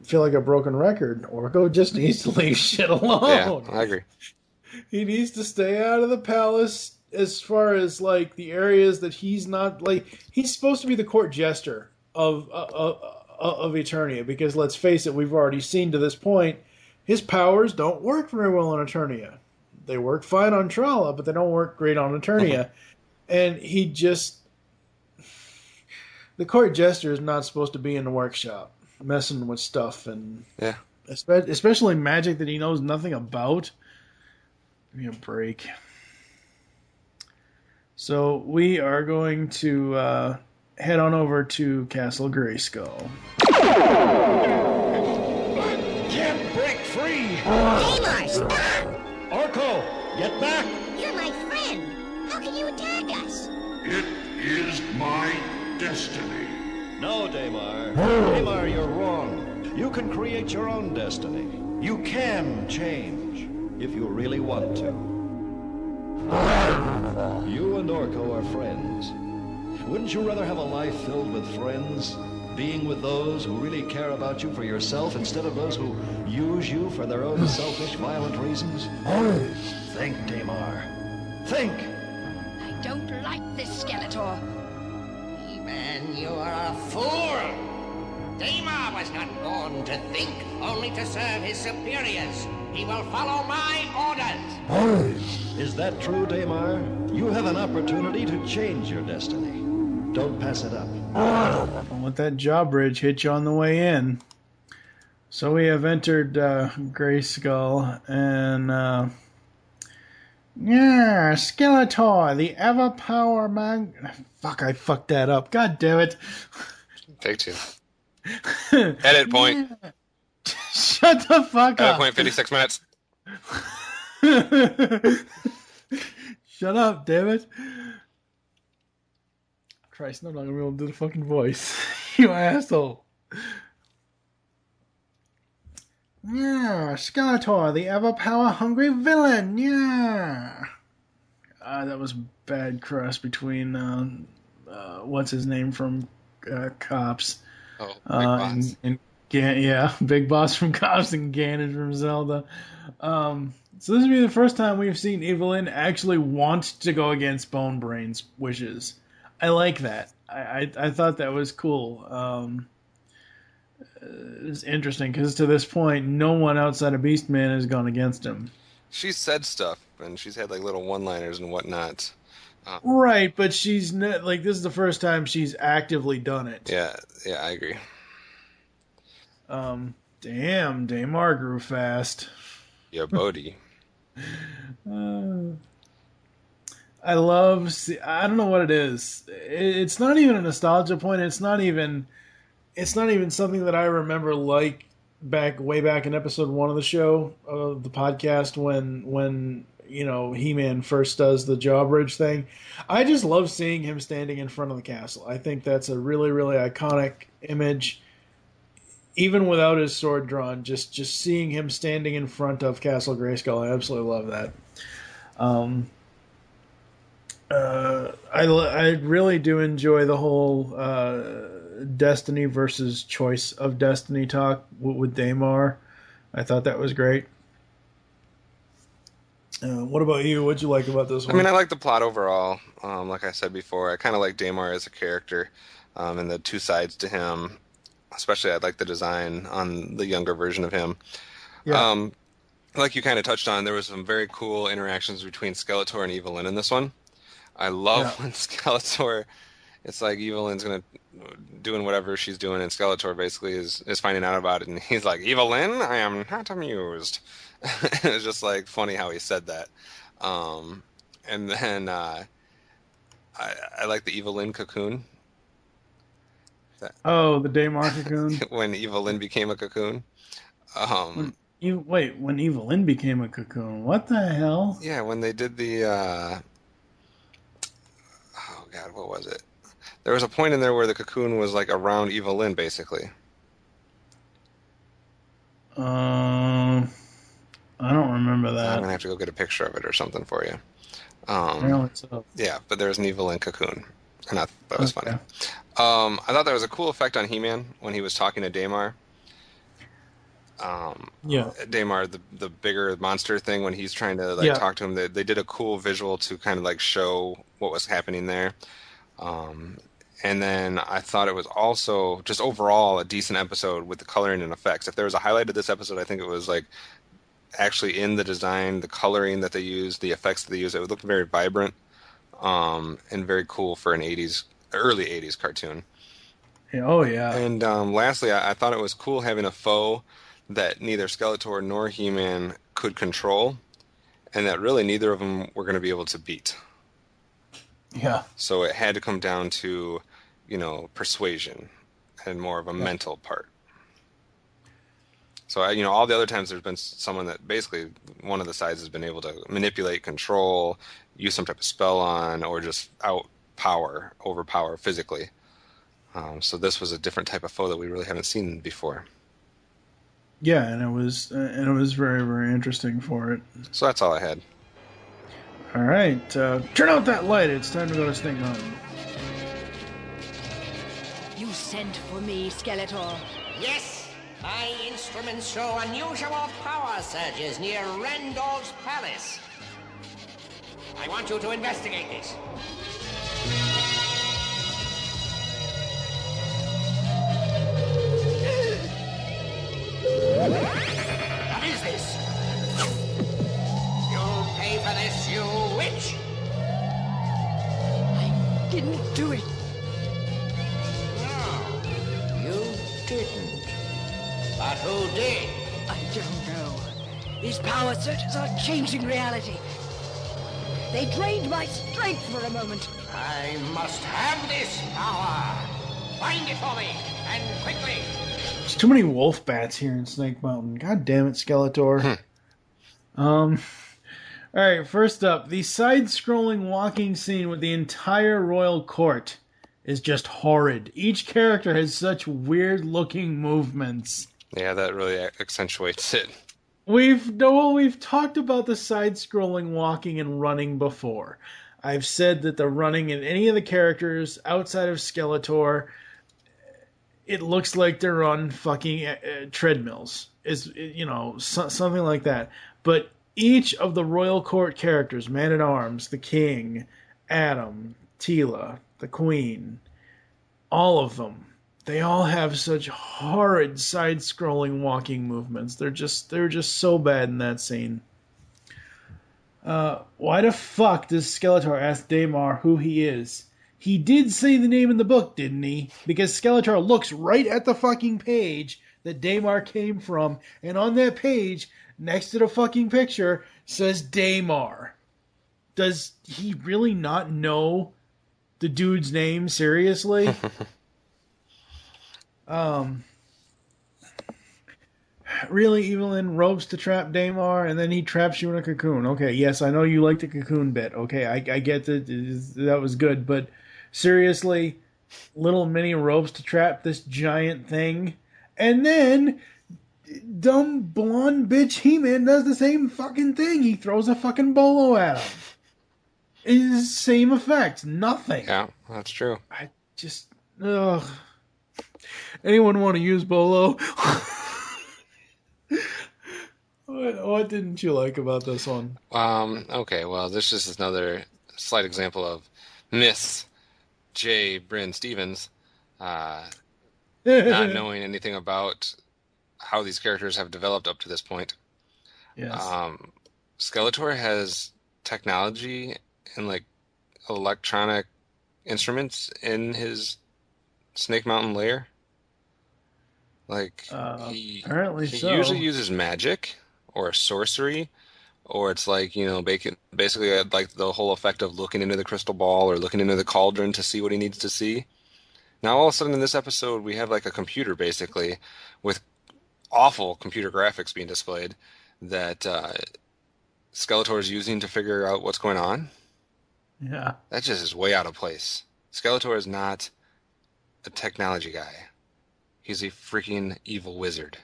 feel like a broken record. Orko just needs to leave shit alone. Yeah, I agree. He needs to stay out of the palace as far as the areas that he's not he's supposed to be the court jester of Eternia, because let's face it, we've already seen to this point his powers don't work very well on Eternia. They work fine on Trala, but they don't work great on Eternia. And the court jester is not supposed to be in the workshop messing with stuff, and especially magic that he knows nothing about. Give me a break. So we are going to head on over to Castle Grayskull. Can't break free! Daimar, stop! Orko, get back! You're my friend. How can you attack us? It is my destiny. No, Daimar. Daimar, you're wrong. You can create your own destiny. You can change, if you really want to. You and Orko are friends. Wouldn't you rather have a life filled with friends? Being with those who really care about you for yourself instead of those who use you for their own selfish, violent reasons? Think, Daimar. Think! I don't like this, Skeletor. He-Man, you are a fool! Daimar was not born to think, only to serve his superiors. He will follow my orders. Is that true, Daimar? You have an opportunity to change your destiny. Don't pass it up. Don't let that jawbridge hit you on the way in. So we have entered Grayskull, and Skeletor, the ever-power man. Fuck, I fucked that up. God damn it. Take two. Edit point. Shut the fuck Edit up. point, 56 minutes. Shut up, damn it. Christ, I'm not gonna be able to do the fucking voice. You asshole. Yeah, Skeletor, the ever power hungry villain, yeah. that was bad crust between what's his name from Cops. Oh, Big Boss. Big Boss from Cops and Ganon from Zelda. So this will be the first time we've seen Evelyn actually want to go against Bone Brain's wishes. I like that. I thought that was cool. It's interesting because to this point, no one outside of Beastman has gone against him. She's said stuff, and she's had like little one-liners and whatnot. Right, but she's not like this is the first time she's actively done it. Yeah, I agree. Damn, Daimar grew fast. Yeah, Bodhi. I don't know what it is. It's not even a nostalgia point. It's not even something that I remember like way back in episode 1 of the show, of the podcast, when He-Man first does the jawbridge thing. I just love seeing him standing in front of the castle. I think that's a really, really iconic image. Even without his sword drawn, just seeing him standing in front of Castle Grayskull, I absolutely love that. I really do enjoy the whole Destiny versus choice of Destiny talk with Daimar. I thought that was great. What about you? What'd you like about this one? I mean, I like the plot overall. Like I said before, I kind of like Daimar as a character, and the two sides to him. Especially, I like the design on the younger version of him. Yeah. Like you kind of touched on, there was some very cool interactions between Skeletor and Evelyn in this one. I love when Skeletor, it's like Evelyn's doing whatever she's doing, and Skeletor basically is finding out about it, and he's like, Evelyn, I am not amused. It was just like funny how he said that. And then I like the Evelyn cocoon. The Daimar cocoon? When Evelyn became a cocoon. When Evelyn became a cocoon. What the hell? Yeah, when they did the what was it? There was a point in there where the cocoon was like around Evelyn, basically. I don't remember that. I'm gonna have to go get a picture of it or something for you. So. Yeah, but there's an Evelyn cocoon. And that was funny. I thought that was a cool effect on He-Man when he was talking to Daimar. Daimar, the bigger monster thing, when he's trying to talk to him, they did a cool visual to kind of like show what was happening there. And then I thought it was also just overall a decent episode with the coloring and effects. If there was a highlight of this episode, I think it was like actually in the design, the coloring that they used, the effects that they used. It looked very vibrant. And very cool for an early 80s cartoon. Oh, yeah. And lastly, I thought it was cool having a foe that neither Skeletor nor He-Man could control, and that really neither of them were going to be able to beat. Yeah. So it had to come down to, persuasion and more of a mental part. So, all the other times there's been someone that basically one of the sides has been able to manipulate, control, use some type of spell on, or just overpower physically. So this was a different type of foe that we really haven't seen before. Yeah, and it was very, very interesting for it. So that's all I had. All right, turn out that light. It's time to go to Snake Mountain. You sent for me, Skeletor. Yes. My instruments show unusual power surges near Rendor's palace. I want you to investigate this. What is this? You'll pay for this, you witch! I didn't do it. No, you didn't. But who did? I don't know. These power surges are changing reality. They drained my strength for a moment. I must have this power. Find it for me, and quickly. There's too many wolf bats here in Snake Mountain. God damn it, Skeletor. All right, first up, the side-scrolling walking scene with the entire royal court is just horrid. Each character has such weird-looking movements. Yeah, that really accentuates it. We've talked about the side-scrolling walking and running before. I've said that the running in any of the characters outside of Skeletor, it looks like they're on fucking treadmills. Something like that. But each of the Royal Court characters, Man-at-Arms, the King, Adam, Tila, the Queen, all of them, they all have such horrid side-scrolling walking movements. They're just so bad in that scene. Why the fuck does Skeletor ask Daimar who he is? He did say the name in the book, didn't he? Because Skeletor looks right at the fucking page that Daimar came from, and on that page, next to the fucking picture, says Daimar. Does he really not know the dude's name? Seriously? Really, Evelyn ropes to trap Daimar, and then he traps you in a cocoon. Okay, yes, I know you like the cocoon bit. Okay, I get that was good, but seriously, little mini ropes to trap this giant thing, and then dumb blonde bitch He-Man does the same fucking thing. He throws a fucking bolo at him. It's the same effect. Nothing. Yeah, that's true. I just... Ugh. Anyone want to use bolo? What didn't you like about this one? Okay, well, this is another slight example of Miss J. Bryn Stevens not knowing anything about how these characters have developed up to this point. Yes. Skeletor has technology and like electronic instruments in his Snake Mountain lair. Like he usually uses magic or sorcery, or it's like, basically like the whole effect of looking into the crystal ball or looking into the cauldron to see what he needs to see. Now all of a sudden in this episode we have like a computer basically with awful computer graphics being displayed that Skeletor is using to figure out what's going on. Yeah. That just is way out of place. Skeletor is not a technology guy. He's a freaking evil wizard.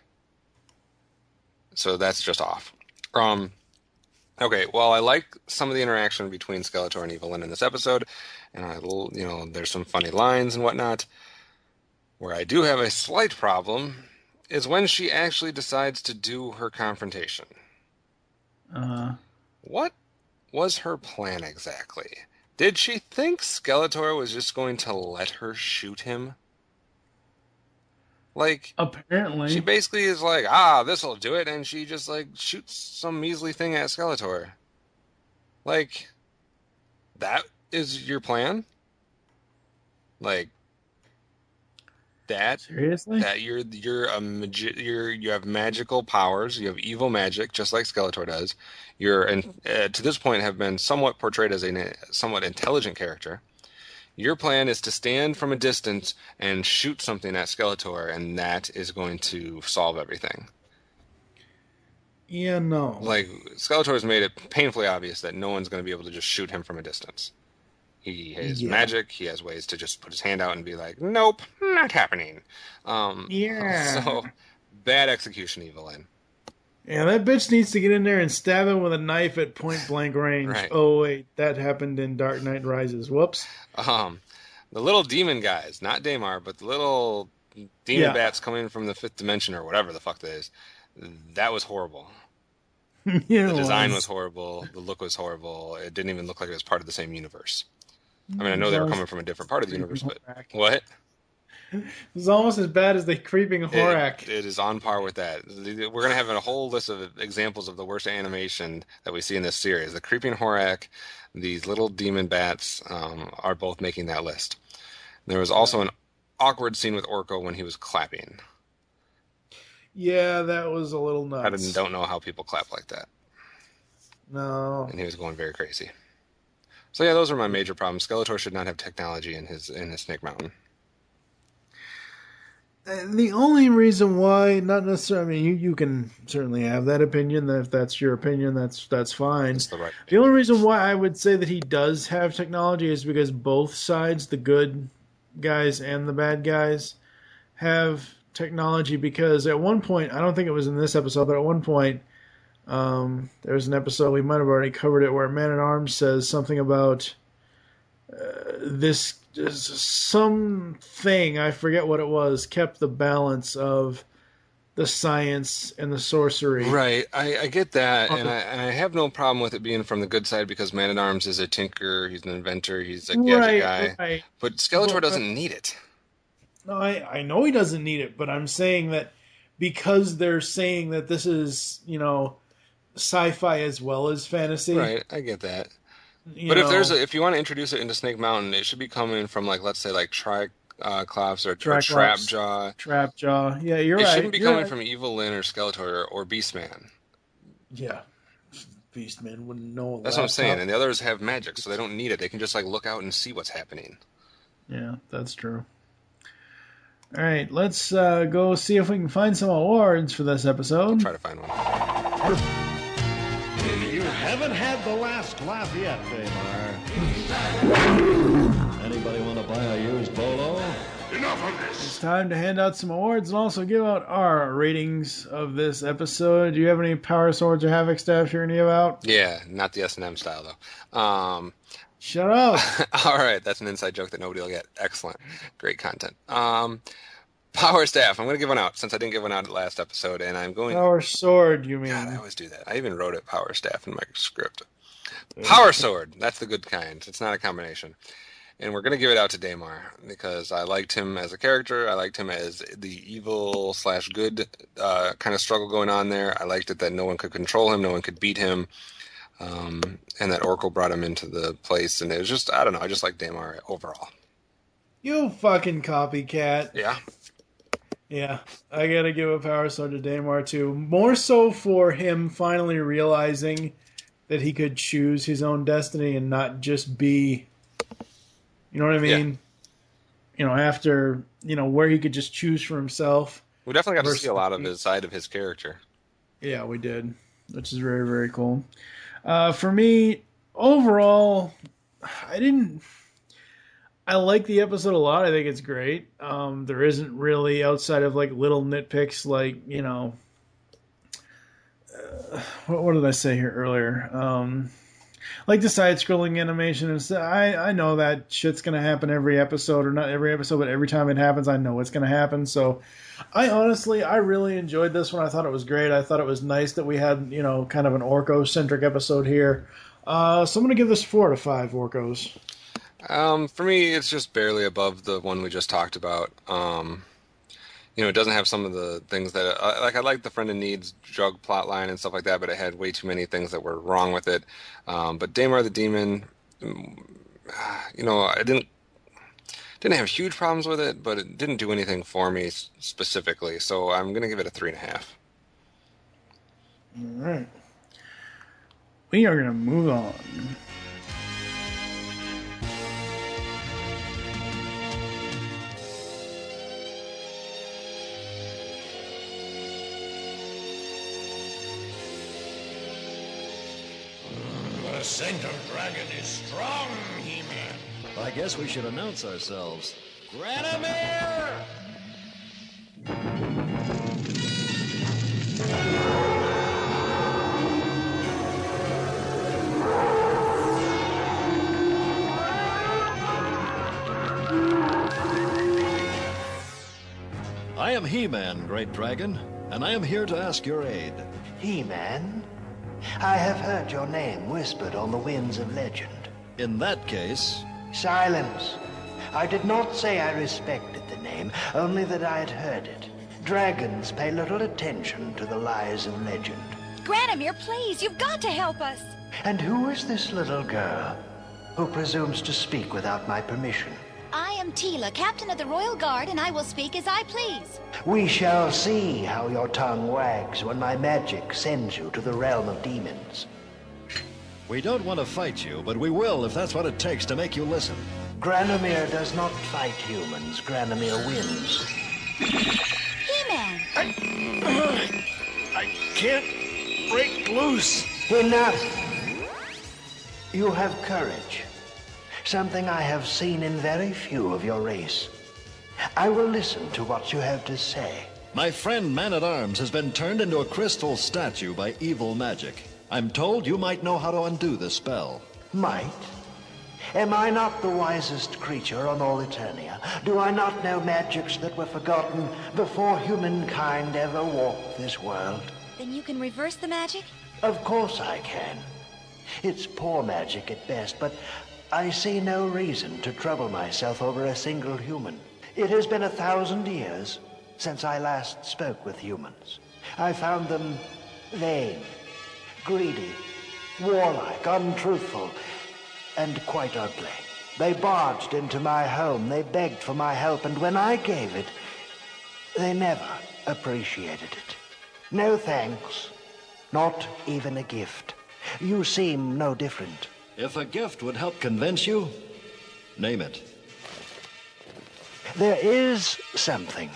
So that's just off. Okay, well, I like some of the interaction between Skeletor and Evelyn in this episode, and there's some funny lines and whatnot. Where I do have a slight problem is when she actually decides to do her confrontation. What was her plan exactly? Did she think Skeletor was just going to let her shoot him? Like, apparently. She basically is like, this'll do it, and she just, like, shoots some measly thing at Skeletor. Like, that is your plan? Like, that? Seriously? That you have magical powers, you have evil magic, just like Skeletor does. To this point, have been somewhat portrayed as a somewhat intelligent character. Your plan is to stand from a distance and shoot something at Skeletor, and that is going to solve everything. Yeah, no. Like, Skeletor has made it painfully obvious that no one's going to be able to just shoot him from a distance. He has magic, he has ways to just put his hand out and be like, nope, not happening. So, bad execution, Evelyn. Yeah, that bitch needs to get in there and stab him with a knife at point-blank range. Right. Oh, wait, that happened in Dark Knight Rises. Whoops. The little demon guys, not Daimar, but the little demon bats coming from the fifth dimension or whatever the fuck that is, that was horrible. The design was horrible. The look was horrible. It didn't even look like it was part of the same universe. I mean, I know they were coming from a different part of the universe, but... What? It's almost as bad as the creeping Horak. It is on par with that. We're going to have a whole list of examples of the worst animation that we see in this series. The creeping Horak, these little demon bats are both making that list. There was also an awkward scene with Orko when he was clapping. Yeah, that was a little nuts. I don't know how people clap like that. No. And he was going very crazy. So yeah, those are my major problems. Skeletor should not have technology in his Snake Mountain. The only reason why, not necessarily, I mean, you can certainly have that opinion. If that's your opinion, that's fine. That's the right opinion. The only reason why I would say that he does have technology is because both sides, the good guys and the bad guys, have technology. Because at one point, I don't think it was in this episode, but at one point, There's an episode, we might have already covered it, where Man-at-Arms says something about this, something, I forget what it was, kept the balance of the science and the sorcery. Right, I get that, and I have no problem with it being from the good side because Man-at-Arms is a tinker, he's an inventor, he's a gadget guy. Right. But Skeletor doesn't need it. No, I know he doesn't need it, but I'm saying that because they're saying that this is, sci-fi as well as fantasy. Right, I get that. But if you want to introduce it into Snake Mountain, it should be coming from let's say Triclops or Trapjaw. Trapjaw. Yeah, you're right. It shouldn't be coming from Evil Lyn or Skeletor or Beastman. Yeah. Beastman wouldn't know. That's what I'm saying. And the others have magic, so they don't need it. They can just look out and see what's happening. Yeah, that's true. All right, let's go see if we can find some awards for this episode. I'll try to find one. You haven't had the last laugh yet, Daimar. Anybody want to buy a used bolo? Enough of this! It's time to hand out some awards and also give out our ratings of this episode. Do you have any Power Swords or Havoc Staffs you're going to give out? Yeah, not the S&M style, though. Shut up. All right, that's an inside joke that nobody will get. Excellent. Great content. Power Staff. I'm going to give one out since I didn't give one out at last episode, and I'm going... Power Sword, you mean? God, I always do that. I even wrote it Power Staff in my script. Power Sword. That's the good kind. It's not a combination. And we're going to give it out to Daimar because I liked him as a character. I liked him as the evil/good kind of struggle going on there. I liked it that no one could control him, no one could beat him. And that Oracle brought him into the place, and it was just, I don't know, I just like Daimar overall. You fucking copycat. Yeah. Yeah, I gotta give a Power Sword to Daimar too. More so for him finally realizing that he could choose his own destiny and not just be, you know what I mean? Yeah. After, where he could just choose for himself. We definitely got to see a lot of his side of his character. Yeah, we did, which is very, very cool. For me, overall, I like the episode a lot. I think it's great. There isn't really, outside of little nitpicks, what did I say here earlier? Like the side-scrolling animation and stuff. I know that shit's gonna happen every episode, or not every episode, but every time it happens, I know it's gonna happen. So, I really enjoyed this one. I thought it was great. I thought it was nice that we had, kind of an Orko-centric episode here. So I'm gonna give this 4 out of 5 Orkos. For me, it's just barely above the one we just talked about. It doesn't have some of the things that, I like the Friend in Need's drug plot line and stuff like that, but it had way too many things that were wrong with it. But Daimar the Demon, I didn't have huge problems with it, but it didn't do anything for me specifically. So I'm going to give it a 3.5. All right. We are going to move on. The scent of dragon is strong, He-Man. I guess we should announce ourselves. Granomir! I am He-Man, Great Dragon, and I am here to ask your aid. He-Man? I have heard your name whispered on the winds of legend. In that case... Silence. I did not say I respected the name, only that I had heard it. Dragons pay little attention to the lies of legend. Granomir, please, you've got to help us. And who is this little girl who presumes to speak without my permission? I am Tila, captain of the Royal Guard, and I will speak as I please. We shall see how your tongue wags when my magic sends you to the realm of demons. We don't want to fight you, but we will if that's what it takes to make you listen. Granomir does not fight humans. Granomir wins. He-Man! I can't break loose. Enough! You have courage. Something I have seen in very few of your race. I will listen to what you have to say. My friend Man-at-Arms has been turned into a crystal statue by evil magic. I'm told you might know how to undo the spell. Might? Am I not the wisest creature on all Eternia? Do I not know magics that were forgotten before humankind ever walked this world? Then you can reverse the magic? Of course I can. It's poor magic at best, but I see no reason to trouble myself over a single human. It has been 1,000 years since I last spoke with humans. I found them vain, greedy, warlike, untruthful, and quite ugly. They barged into my home, they begged for my help, and when I gave it, they never appreciated it. No thanks, not even a gift. You seem no different. If a gift would help convince you, name it. There is something.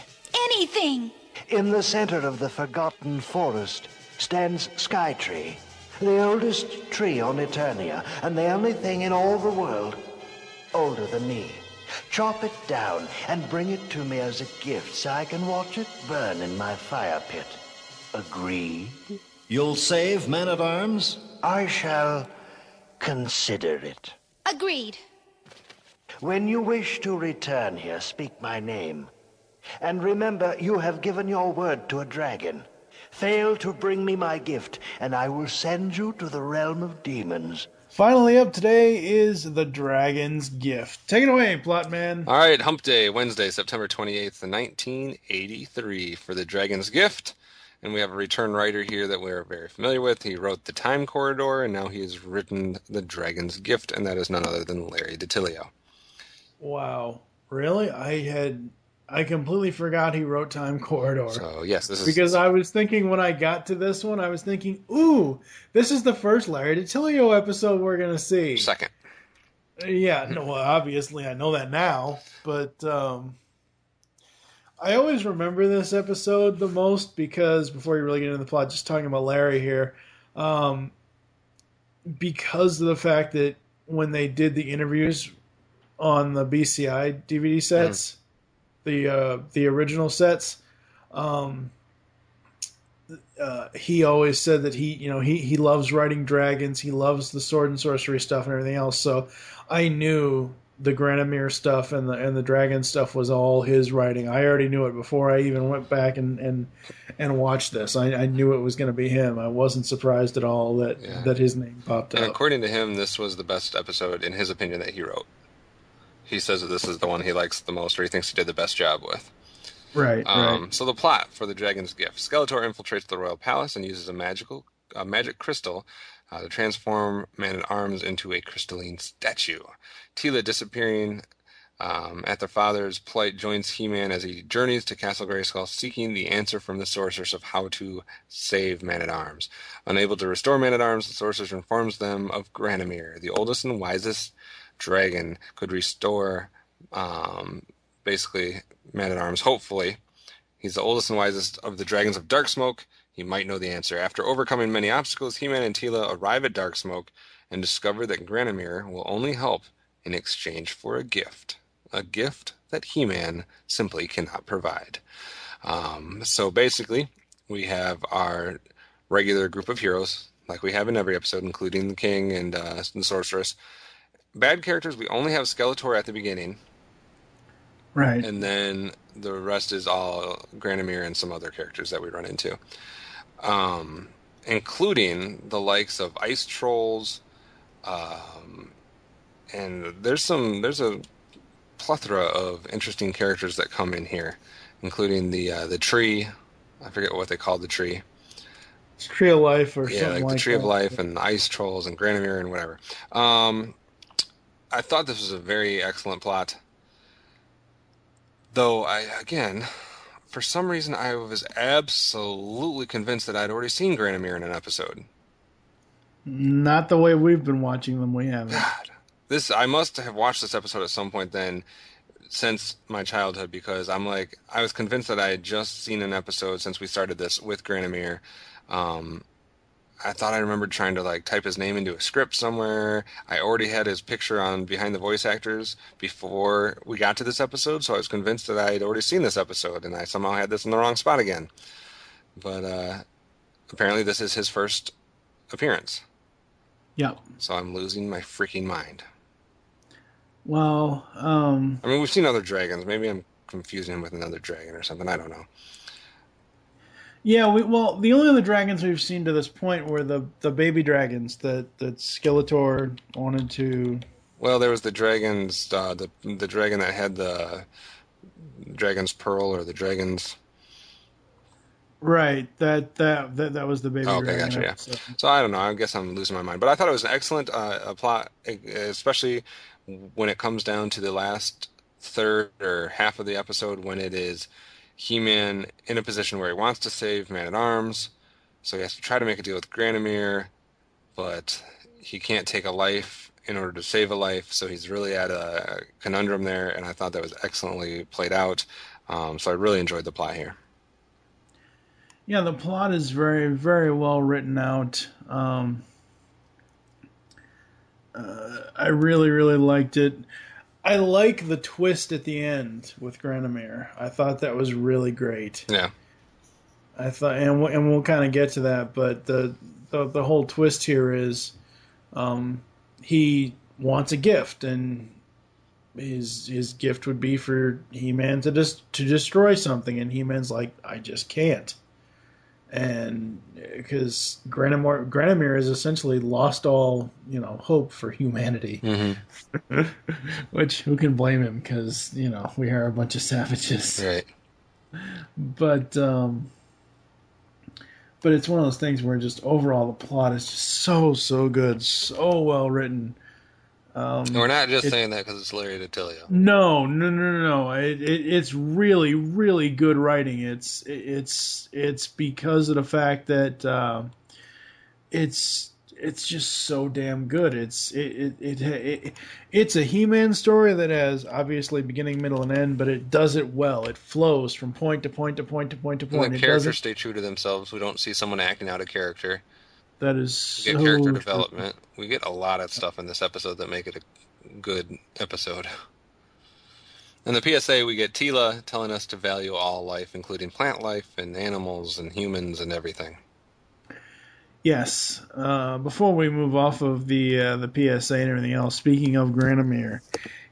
Anything! In the center of the forgotten forest stands Skytree, the oldest tree on Eternia, and the only thing in all the world older than me. Chop it down and bring it to me as a gift so I can watch it burn in my fire pit. Agreed? You'll save Man-at-Arms? I shall consider it. Agreed. When you wish to return here, speak my name. And remember, you have given your word to a dragon. Fail to bring me my gift, and I will send you to the realm of demons. Finally up today is The Dragon's Gift. Take it away, Plot Man. All right, Hump Day, Wednesday, September 28th, 1983 for The Dragon's Gift. And we have a return writer here that we're very familiar with. He wrote The Time Corridor, and now he has written The Dragon's Gift, and that is none other than Larry DiTillio. Wow. Really? I completely forgot he wrote Time Corridor. So, yes, this is... Because I was thinking when I got to this one, I was thinking, ooh, this is the first Larry DiTillio episode we're going to see. Second. Yeah, no, well, obviously I know that now, but I always remember this episode the most because, before you really get into the plot, just talking about Larry here, because of the fact that when they did the interviews on the BCI DVD sets, the original sets, he always said that he loves writing dragons, he loves the sword and sorcery stuff and everything else. So I knew the Granomir stuff and the dragon stuff was all his writing. I already knew it before I even went back and watched this. I knew it was going to be him. I wasn't surprised at all that his name popped up. And according to him, this was the best episode, in his opinion, that he wrote. He says that this is the one he likes the most, or he thinks he did the best job with. Right. So the plot for The Dragon's Gift. Skeletor infiltrates the royal palace and uses a magic crystal to transform Man-at-Arms into a crystalline statue. Tila, disappearing at their father's plight, joins He-Man as he journeys to Castle Grayskull, seeking the answer from the sorceress of how to save Man-at-Arms. Unable to restore Man-at-Arms, the sorceress informs them of Granomir, the oldest and wisest dragon, could restore basically Man-at-Arms. Hopefully, he's the oldest and wisest of the dragons of Darksmoke. He might know the answer. After overcoming many obstacles, He-Man and Tila arrive at Darksmoke and discover that Granomir will only help in exchange for a gift that He-Man simply cannot provide. So basically, we have our regular group of heroes, like we have in every episode, including the King and the Sorceress. Bad characters, we only have Skeletor at the beginning. Right. And then the rest is all Granomir and some other characters that we run into. Including the likes of Ice Trolls, and there's a plethora of interesting characters that come in here, including the tree. I forget what they called the tree. It's Tree of Life or something like like the Tree that. of Life and Ice Trolls and Granomir and whatever. I thought this was a very excellent plot. Though, for some reason, I was absolutely convinced that I'd already seen Granomir in an episode. Not the way we've been watching them, we haven't. God. I must have watched this episode at some point then, since my childhood, because I was convinced that I had just seen an episode since we started this with Granomir. I thought I remembered trying to like type his name into a script somewhere. I already had his picture on behind the voice actors before we got to this episode, so I was convinced that I had already seen this episode, and I somehow had this in the wrong spot again. But apparently this is his first appearance. Yep. So I'm losing my freaking mind. Well, I mean, we've seen other dragons. Maybe I'm confusing him with another dragon or something. I don't know. Yeah, the only other dragons we've seen to this point were the baby dragons that Skeletor wanted to. Well, there was the dragons, the dragon that had the dragon's pearl or the dragon's. Right, that was the baby dragon. Gotcha, yeah. So I don't know. I guess I'm losing my mind, but I thought it was an excellent plot, especially when it comes down to the last third or half of the episode when it is He-Man in a position where he wants to save Man-at-Arms, so he has to try to make a deal with Granomir, but he can't take a life in order to save a life, so he's really at a conundrum there, and I thought that was excellently played out. So I really enjoyed the plot here. Yeah, the plot is very, very well written out. I really, really liked it. I like the twist at the end with Granomir. I thought that was really great. Yeah. I thought, and we'll kind of get to that, but the whole twist here is, he wants a gift, and his gift would be for He-Man to destroy something, and He-Man's like, I just can't. And because Granomir has essentially lost all hope for humanity, mm-hmm. Which who can blame him? Because we are a bunch of savages, right? But it's one of those things where just overall the plot is just so good, so well written. We're not just saying that because it's Larry DiTillio. No. It's really, really good writing. It's because of the fact that it's just so damn good. It's a He-Man story that has obviously beginning, middle, and end, but it does it well. It flows from point to point to point to point to point. And the characters stay true to themselves. We don't see someone acting out a character. That is we get character development. We get a lot of stuff in this episode that make it a good episode. In the PSA, we get Tila telling us to value all life, including plant life and animals and humans and everything. Yes. Before we move off of the PSA and everything else, speaking of Granomir,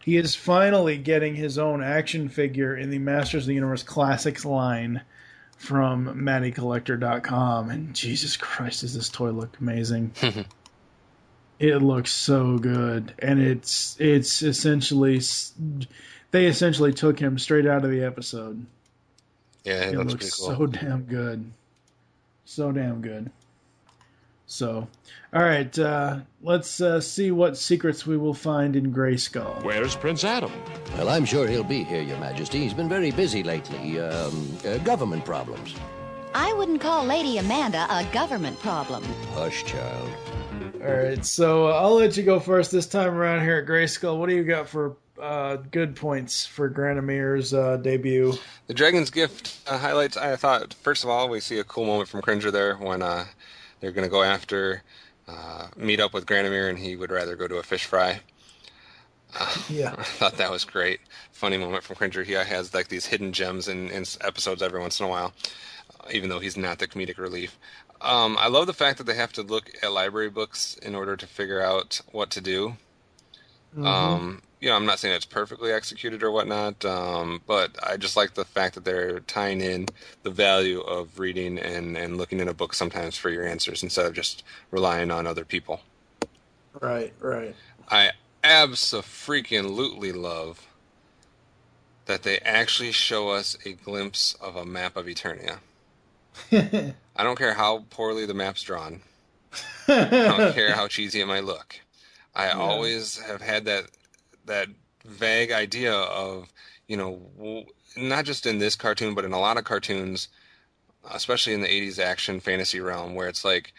he is finally getting his own action figure in the Masters of the Universe Classics line from MattyCollector.com, and Jesus Christ, does this toy look amazing. It looks so good, and it's essentially, they essentially took him straight out of the episode. Yeah, it looks pretty cool. So damn good. So damn good. So, all right, let's see what secrets we will find in Grayskull. Where's Prince Adam? Well, I'm sure he'll be here, Your Majesty. He's been very busy lately. Government problems. I wouldn't call Lady Amanda a government problem. Hush, child. All right, so I'll let you go first this time around here at Grayskull. What do you got for good points for Granomir's debut? The Dragon's Gift highlights, I thought, first of all, we see a cool moment from Cringer there when they're going to go after, meet up with Granomir, and he would rather go to a fish fry. Yeah. I thought that was great. Funny moment from Cringer. He has like these hidden gems in episodes every once in a while, even though he's not the comedic relief. I love the fact that they have to look at library books in order to figure out what to do. Mm-hmm. I'm not saying it's perfectly executed or whatnot, but I just like the fact that they're tying in the value of reading and looking in a book sometimes for your answers instead of just relying on other people. Right. I abso-freaking-lutely love that they actually show us a glimpse of a map of Eternia. I don't care how poorly the map's drawn. I don't care how cheesy it might look. I always have had that vague idea of, not just in this cartoon, but in a lot of cartoons, especially in the 80s action fantasy realm, where it's like,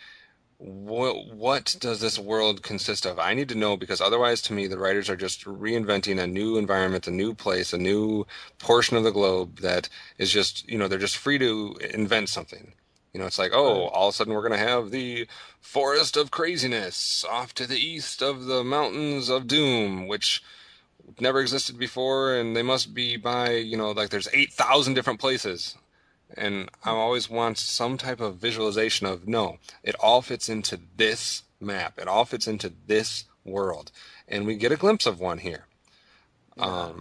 what does this world consist of? I need to know, because otherwise, to me, the writers are just reinventing a new environment, a new place, a new portion of the globe that is just, they're just free to invent something. You know, it's like, oh, all of a sudden we're going to have the Forest of Craziness off to the east of the Mountains of Doom, which never existed before, and they must be by, like there's 8,000 different places. And I always want some type of visualization of, no, it all fits into this map. It all fits into this world. And we get a glimpse of one here. Yeah,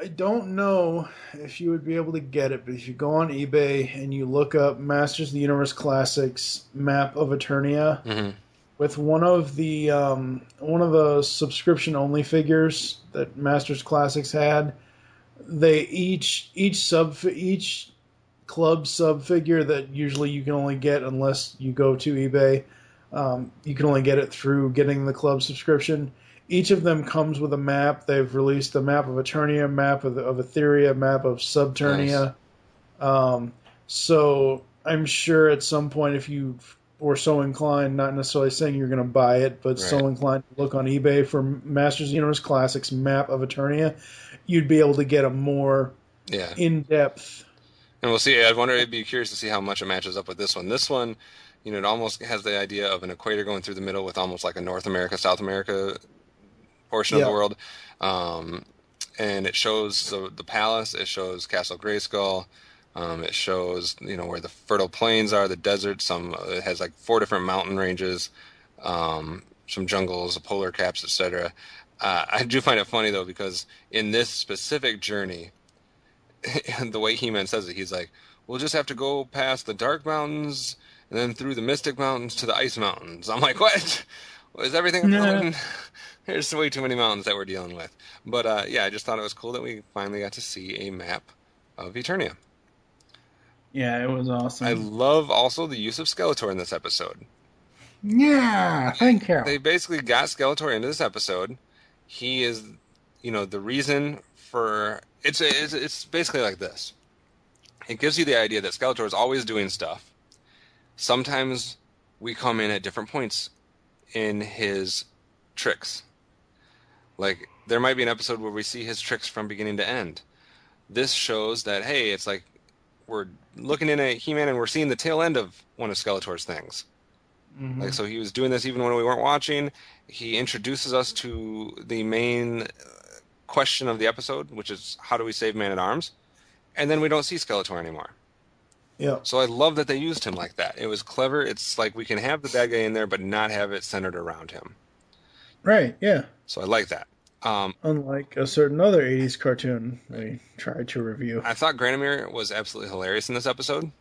I don't know if you would be able to get it, but if you go on eBay and you look up Masters of the Universe Classics map of Eternia, with one of the subscription only figures that Masters Classics had, they each club sub figure that usually you can only get unless you go to eBay. You can only get it through getting the club subscription. Each of them comes with a map. They've released a map of Eternia, map of Etheria, map of Subternia. Nice. So I'm sure at some point, if you were so inclined, not necessarily saying you're going to buy it, but so inclined to look on eBay for Masters of the Universe Classics map of Eternia, you'd be able to get a more in-depth. And we'll see. I'd be curious to see how much it matches up with this one. This one, it almost has the idea of an equator going through the middle with almost like a North America, South America portion of the world. And it shows the palace. It shows Castle Grayskull. It shows, where the fertile plains are, the desert. It has like 4 different mountain ranges, some jungles, polar caps, etc. I do find it funny, though, because in this specific journey, the way He-Man says it, he's like, we'll just have to go past the Dark Mountains and then through the Mystic Mountains to the Ice Mountains. I'm like, what? Is everything mountain? There's way too many mountains that we're dealing with. But, I just thought it was cool that we finally got to see a map of Eternia. Yeah, it was awesome. I love also the use of Skeletor in this episode. Yeah, thank you. They basically got Skeletor into this episode. He is, the reason for... It's basically like this. It gives you the idea that Skeletor is always doing stuff. Sometimes we come in at different points in his tricks. Like, there might be an episode where we see his tricks from beginning to end. This shows that, hey, it's like we're looking in at He-Man and we're seeing the tail end of one of Skeletor's things. Like, so he was doing this even when we weren't watching. He introduces us to the main question of the episode, which is how do we save Man-at-Arms? And then we don't see Skeletor anymore. Yeah. So I love that they used him like that. It was clever. It's like we can have the bad guy in there, but not have it centered around him. Right, yeah. So I like that. Unlike a certain other 80s cartoon we tried to review. I thought Granamir was absolutely hilarious in this episode.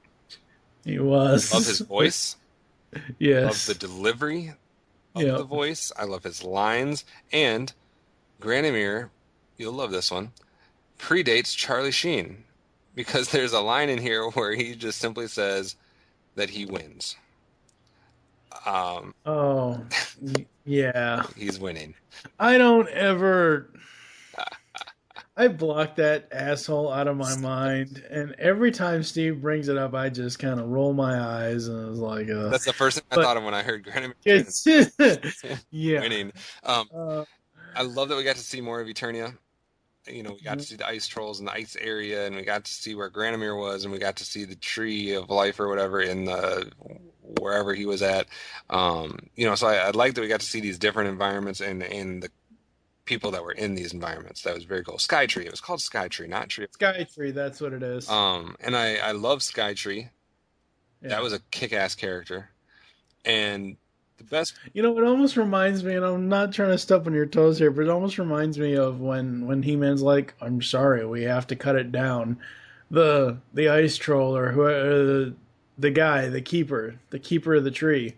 He was. Love his voice. Yes. Love the delivery of the voice. I love his lines. And Granamir, you'll love this one, predates Charlie Sheen. Because there's a line in here where he just simply says that he wins. Yeah. He's winning. I don't ever... I block that asshole out of my mind, and every time Steve brings it up, I just kind of roll my eyes, and I was like... That's the first thing I thought of when I heard Granamir winning. I love that we got to see more of Eternia. We got to see the ice trolls in the ice area, and we got to see where Granamir was, and we got to see the tree of life or whatever in wherever he was at. So I like that we got to see these different environments and the people that were in these environments. That was very cool. Skytree. It was called Skytree, not Tree. Skytree, that's what it is. And I love Skytree. Yeah. That was a kick-ass character. And the best... it almost reminds me, and I'm not trying to step on your toes here, but it almost reminds me of when He-Man's like, I'm sorry, we have to cut it down. The ice troll or the guy, the keeper of the tree,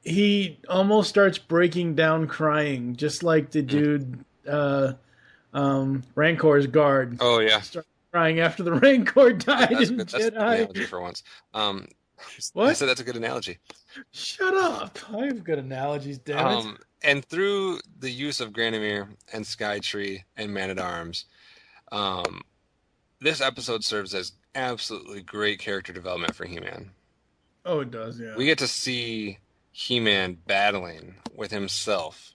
he almost starts breaking down crying, just like the dude, Rancor's guard. Oh, yeah. Started crying after the Rancor died in That's Jedi. a good analogy for once. What? I said that's a good analogy. Shut up. I have good analogies, damn it. And through the use of Granamir and Skytree and Man-at-Arms, this episode serves as absolutely great character development for He-Man. Oh, it does, yeah. We get to see He-Man battling with himself.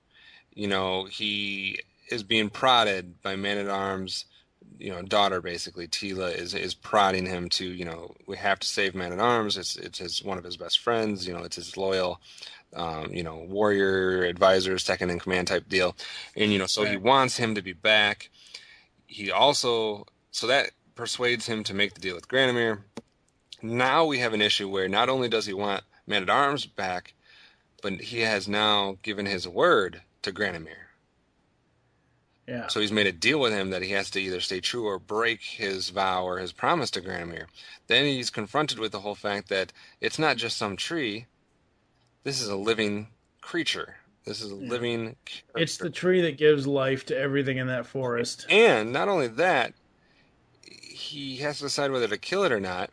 He is being prodded by Man-at-Arms daughter, basically, Tila, is prodding him to, we have to save Man-at-Arms. It's one of his best friends. It's his loyal, warrior advisor, second in command type deal. And, so he wants him to be back. He also, so that persuades him to make the deal with Granomir. Now we have an issue where not only does he want Man-at-Arms back, but he has now given his word to Granomir. Yeah. So he's made a deal with him that he has to either stay true or break his vow or his promise to Granomir. Then he's confronted with the whole fact that it's not just some tree. This is a living creature. This is a living character. It's the tree that gives life to everything in that forest. And not only that, he has to decide whether to kill it or not.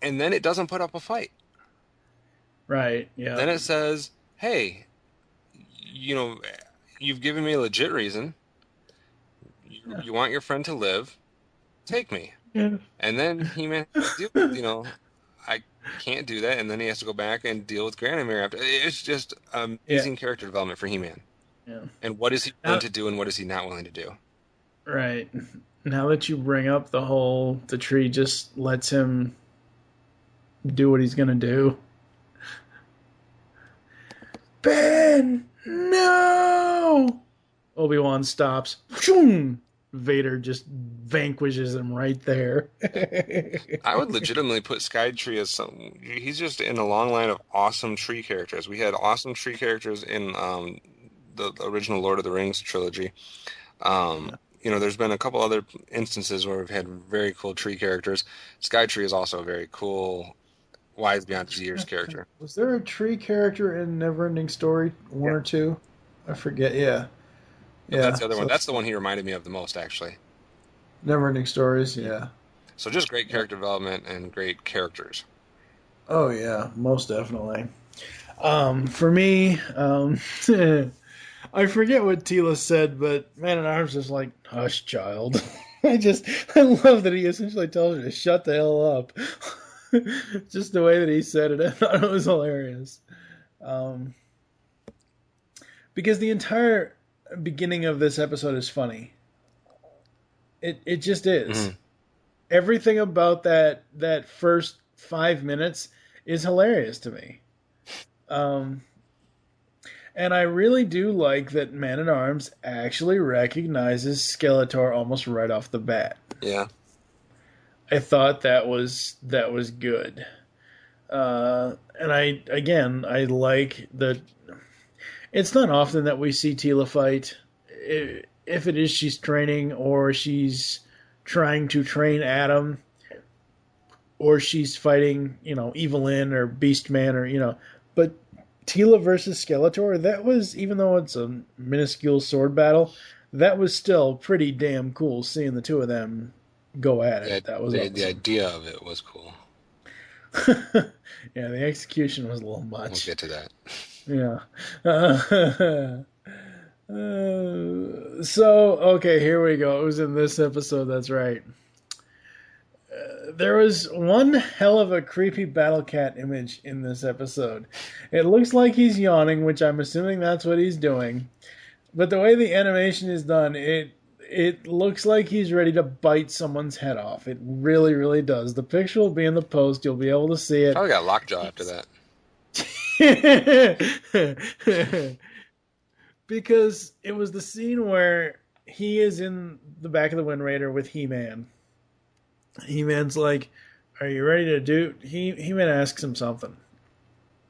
And then it doesn't put up a fight. Right, yeah. Then it says, hey, you've given me a legit reason. You want your friend to live. Take me. Yeah. And then He-Man, I can't do that. And then he has to go back and deal with Granomir after. It's just amazing character development for He-Man. Yeah. And what is he willing to do and what is he not willing to do? Right. Now that you bring up the tree just lets him do what he's going to do. Ben! No! Obi-Wan stops. Vader just vanquishes him right there. I would legitimately put Skytree as he's just in a long line of awesome tree characters. We had awesome tree characters in the original Lord of the Rings trilogy. There's been a couple other instances where we've had very cool tree characters. Skytree is also a very cool, wise beyond his years character. Was there a tree character in Neverending Story 1 or 2? I forget. Yeah. That's the other one. That's the one he reminded me of the most, actually. Neverending Stories, yeah. So just great character development and great characters. Oh yeah, most definitely. For me, I forget what Tila said, but Man-at-Arms is like, hush, child. I love that he essentially tells her to shut the hell up. Just the way that he said it, I thought it was hilarious. Because the entire beginning of this episode is funny. It just is. Mm-hmm. Everything about that first 5 minutes is hilarious to me. And I really do like that Man-at-Arms actually recognizes Skeletor almost right off the bat. Yeah. I thought that was good. And I like that. It's not often that we see Tila fight. If it is she's training or she's trying to train Adam or she's fighting, Evelyn or Beastman or, but Tila versus Skeletor, that was, even though it's a minuscule sword battle, that was still pretty damn cool seeing the two of them go at it. That was awesome. The idea of it was cool. Yeah, the execution was a little much. We'll get to that. Yeah. Okay, here we go. It was in this episode, that's right. There was one hell of a creepy Battle Cat image in this episode. It looks like he's yawning, which I'm assuming that's what he's doing. But the way the animation is done, it looks like he's ready to bite someone's head off. It really, really does. The picture will be in the post. You'll be able to see it. Probably got lockjaw after that. Because it was the scene where he is in the back of the Wind Raider with He-Man. He-Man's like, are you ready to do... He-Man asks him something.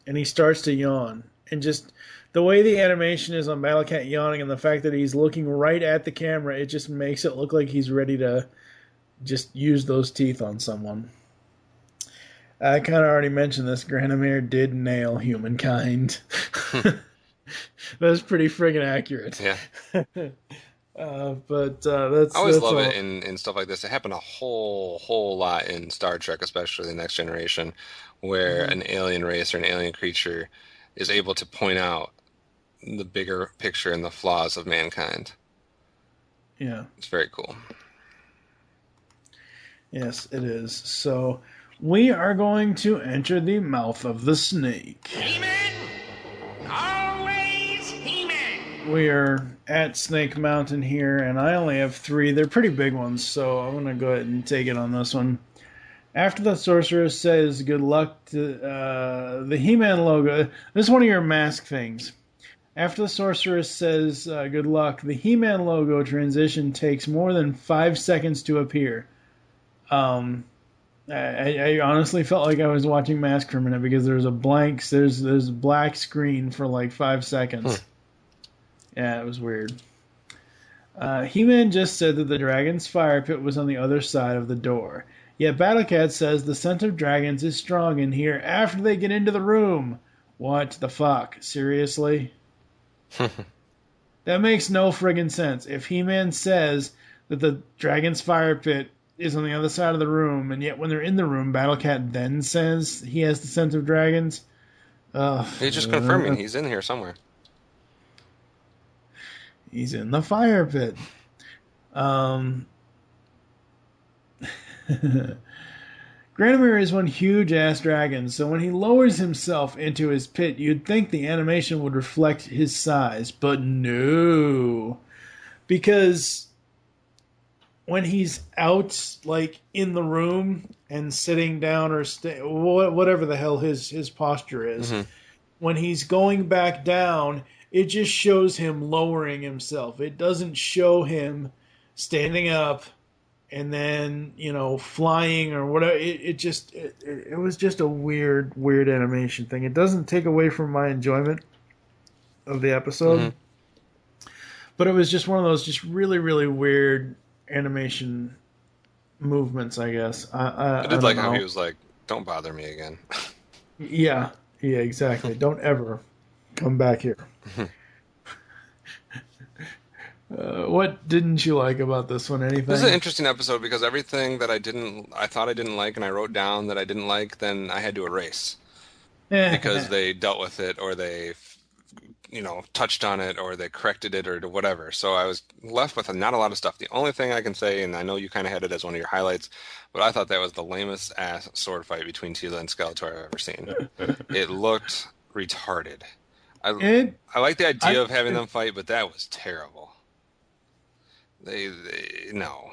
And he starts to yawn. And just the way the animation is on Battle Cat yawning and the fact that he's looking right at the camera, it just makes it look like he's ready to just use those teeth on someone. I kind of already mentioned this. Granomir did nail humankind. That's pretty friggin' accurate. Yeah. But that's... I always love it in stuff like this. It happened a whole lot in Star Trek, especially The Next Generation, where an alien race or an alien creature is able to point out the bigger picture and the flaws of mankind. Yeah. It's very cool. Yes, it is. So, we are going to enter the mouth of the snake. He-Man! Always He-Man! we are at Snake Mountain here, and I only have 3. They're pretty big ones, so I'm going to go ahead and take it on this one. After the sorceress says good luck to the He-Man logo, this is one of your mask things. After the sorceress says good luck, the He-Man logo transition takes more than 5 seconds to appear. I honestly felt like I was watching Mask for a minute because there's a black screen for like 5 seconds. Yeah, it was weird. He-Man just said that the dragon's fire pit was on the other side of the door. Yet Battlecat says the scent of dragons is strong in here after they get into the room. What the fuck? Seriously? That makes no friggin' sense. If He-Man says that the dragon's fire pit is on the other side of the room, and yet when they're in the room, Battlecat then says he has the scent of dragons. He's just confirming he's in here somewhere. He's in the fire pit. Granamir is one huge-ass dragon, so when he lowers himself into his pit, you'd think the animation would reflect his size, but no. Because when he's out, like, in the room and sitting down or whatever the hell his posture is, when he's going back down, it just shows him lowering himself. It doesn't show him standing up and then, flying or whatever. It was just a weird animation thing. It doesn't take away from my enjoyment of the episode, but it was just one of those just really, really weird animation movements, I guess. I did like how he was like, "Don't bother me again." Yeah, exactly. Don't ever come back here. What didn't you like about this one? Anything? This is an interesting episode because everything that I thought I didn't like, and I wrote down that I didn't like, then I had to erase because they dealt with it, or they, touched on it, or they corrected it, or whatever. So I was left with not a lot of stuff. The only thing I can say, and I know you kind of had it as one of your highlights, but I thought that was the lamest ass sword fight between Teela and Skeletor I've ever seen. It looked retarded. I like the idea of having them fight, but that was terrible. No.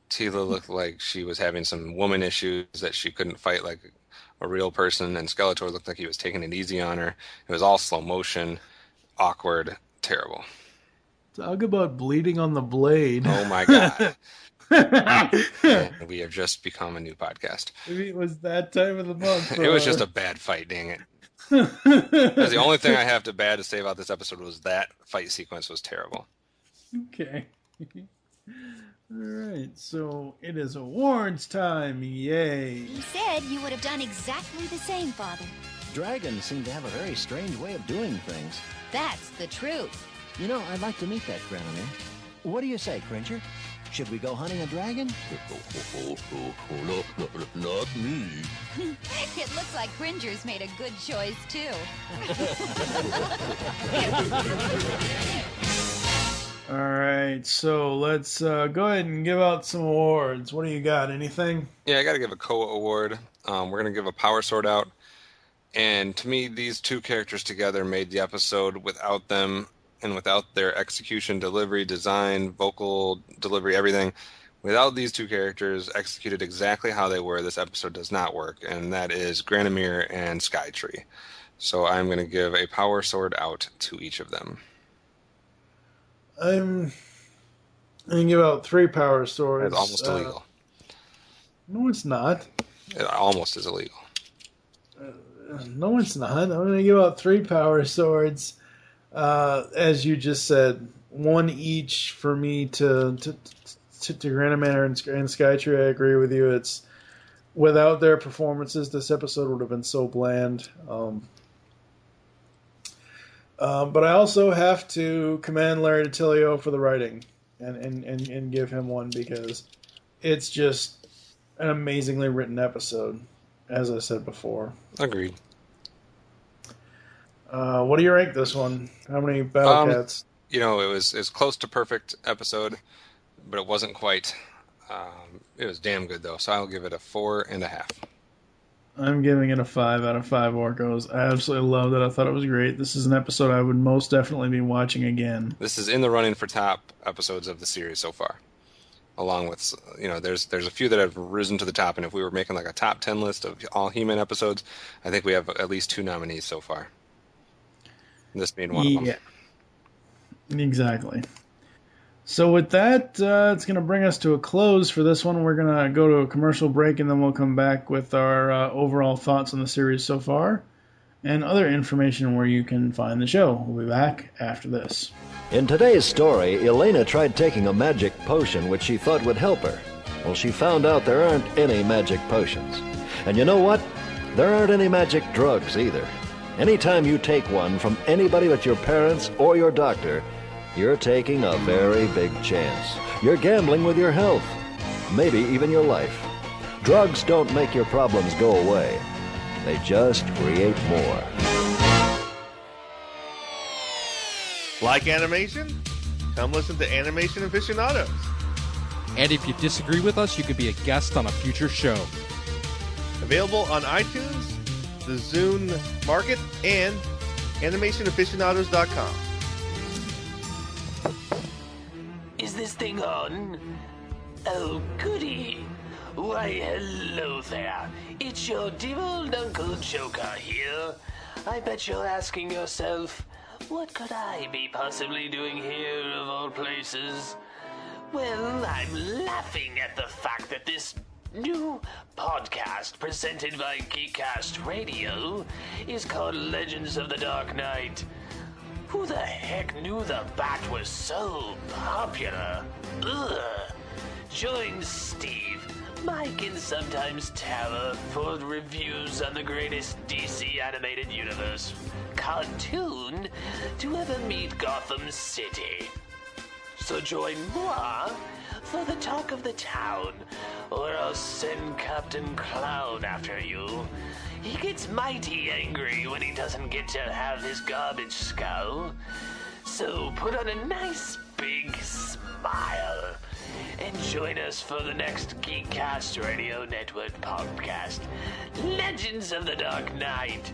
Teela looked like she was having some woman issues, that she couldn't fight like a real person, and Skeletor looked like he was taking it easy on her. It was all slow motion, awkward, terrible. Talk about bleeding on the blade. Oh my god. And we have just become a new podcast. Maybe it was that time of the month. It was just a bad fight, dang it. That's the only thing I have to say about this episode was that fight sequence was terrible. Okay. Alright, so it is awards time. Yay. You said you would have done exactly the same, Father. Dragons seem to have a very strange way of doing things. That's the truth. I'd like to meet that Granamir. What do you say, Cringer? Should we go hunting a dragon? Not me. It looks like Cringer's made a good choice, too. Alright, so let's go ahead and give out some awards. What do you got? Anything? Yeah, I got to give a Koa award. We're going to give a Power Sword out. And to me, these two characters together made the episode. Without them and without their execution, delivery, design, vocal delivery, everything, without these two characters executed exactly how they were, this episode does not work. And that is Granamir and Skytree. So I'm going to give a Power Sword out to each of them. I'm going to give out 3 power swords. It's almost illegal. No, it's not. It almost is illegal. No, it's not. I'm going to give out 3 power swords. As you just said, 1 each for me to Granamir and Skytree. I agree with you. It's without their performances, this episode would have been so bland. But I also have to commend Larry DiTilio for the writing and give him 1 because it's just an amazingly written episode, as I said before. Agreed. What do you rank this one? How many Battle Cats? It was close to perfect episode, but it wasn't quite. It was damn good, though, so I'll give it a 4.5. I'm giving it a 5 out of 5 Orcos. I absolutely loved it. I thought it was great. This is an episode I would most definitely be watching again. This is in the running for top episodes of the series so far. Along with, there's a few that have risen to the top, and if we were making like a top 10 list of all He-Man episodes, I think we have at least 2 nominees so far. This being one of them. Yeah, exactly. So with that, it's going to bring us to a close for this one. We're going to go to a commercial break, and then we'll come back with our overall thoughts on the series so far, and other information where you can find the show. We'll be back after this. In today's story, Elena tried taking a magic potion which she thought would help her. Well, she found out there aren't any magic potions. And you know what? There aren't any magic drugs either. Anytime you take one from anybody but your parents or your doctor, you're taking a very big chance. You're gambling with your health, maybe even your life. Drugs don't make your problems go away. They just create more. Like animation? Come listen to Animation Aficionados. And if you disagree with us, you could be a guest on a future show. Available on iTunes, the Zune Market, and animationaficionados.com. Is this thing on? Oh, goody. Why, hello there. It's your dear old Uncle Joker here. I bet you're asking yourself, what could I be possibly doing here of all places? Well, I'm laughing at the fact that this new podcast presented by Geekcast Radio is called Legends of the Dark Knight. Who the heck knew the Bat was so popular? Ugh. Join Steve, Mike, and sometimes Tara for reviews on the greatest DC animated universe cartoon to ever meet Gotham City. So join moi for the talk of the town, or I'll send Captain Clown after you. He gets mighty angry when he doesn't get to have his garbage skull. So put on a nice big smile and join us for the next Geekcast Radio Network podcast, Legends of the Dark Knight.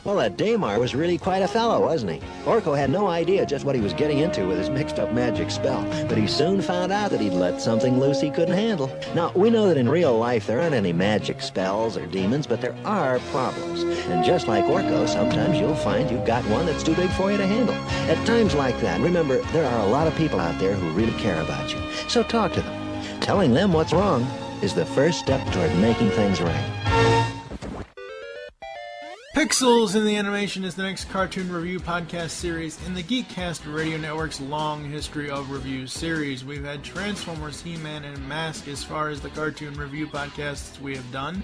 Well, that Daimar was really quite a fellow, wasn't he? Orko had no idea just what he was getting into with his mixed-up magic spell, but he soon found out that he'd let something loose he couldn't handle. Now, we know that in real life there aren't any magic spells or demons, but there are problems. And just like Orko, sometimes you'll find you've got one that's too big for you to handle. At times like that, remember, there are a lot of people out there who really care about you. So talk to them. Telling them what's wrong is the first step toward making things right. Pixels in the Animation is the next cartoon review podcast series in the Geekcast Radio Network's long history of review series. We've had Transformers, He-Man, and Mask as far as the cartoon review podcasts we have done.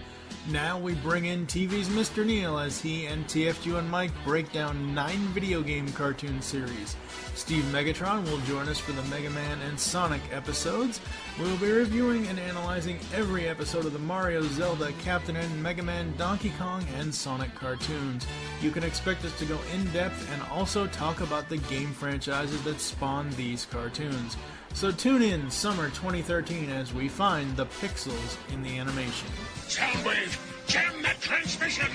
Now we bring in TV's Mr. Neil as he and TFG1Mike break down 9 video game cartoon series. Steve Megatron will join us for the Mega Man and Sonic episodes. We will be reviewing and analyzing every episode of the Mario, Zelda, Captain N, Mega Man, Donkey Kong, and Sonic cartoons. You can expect us to go in-depth and also talk about the game franchises that spawned these cartoons. So tune in summer 2013 as we find the pixels in the animation. Soundwave, jam that transmission!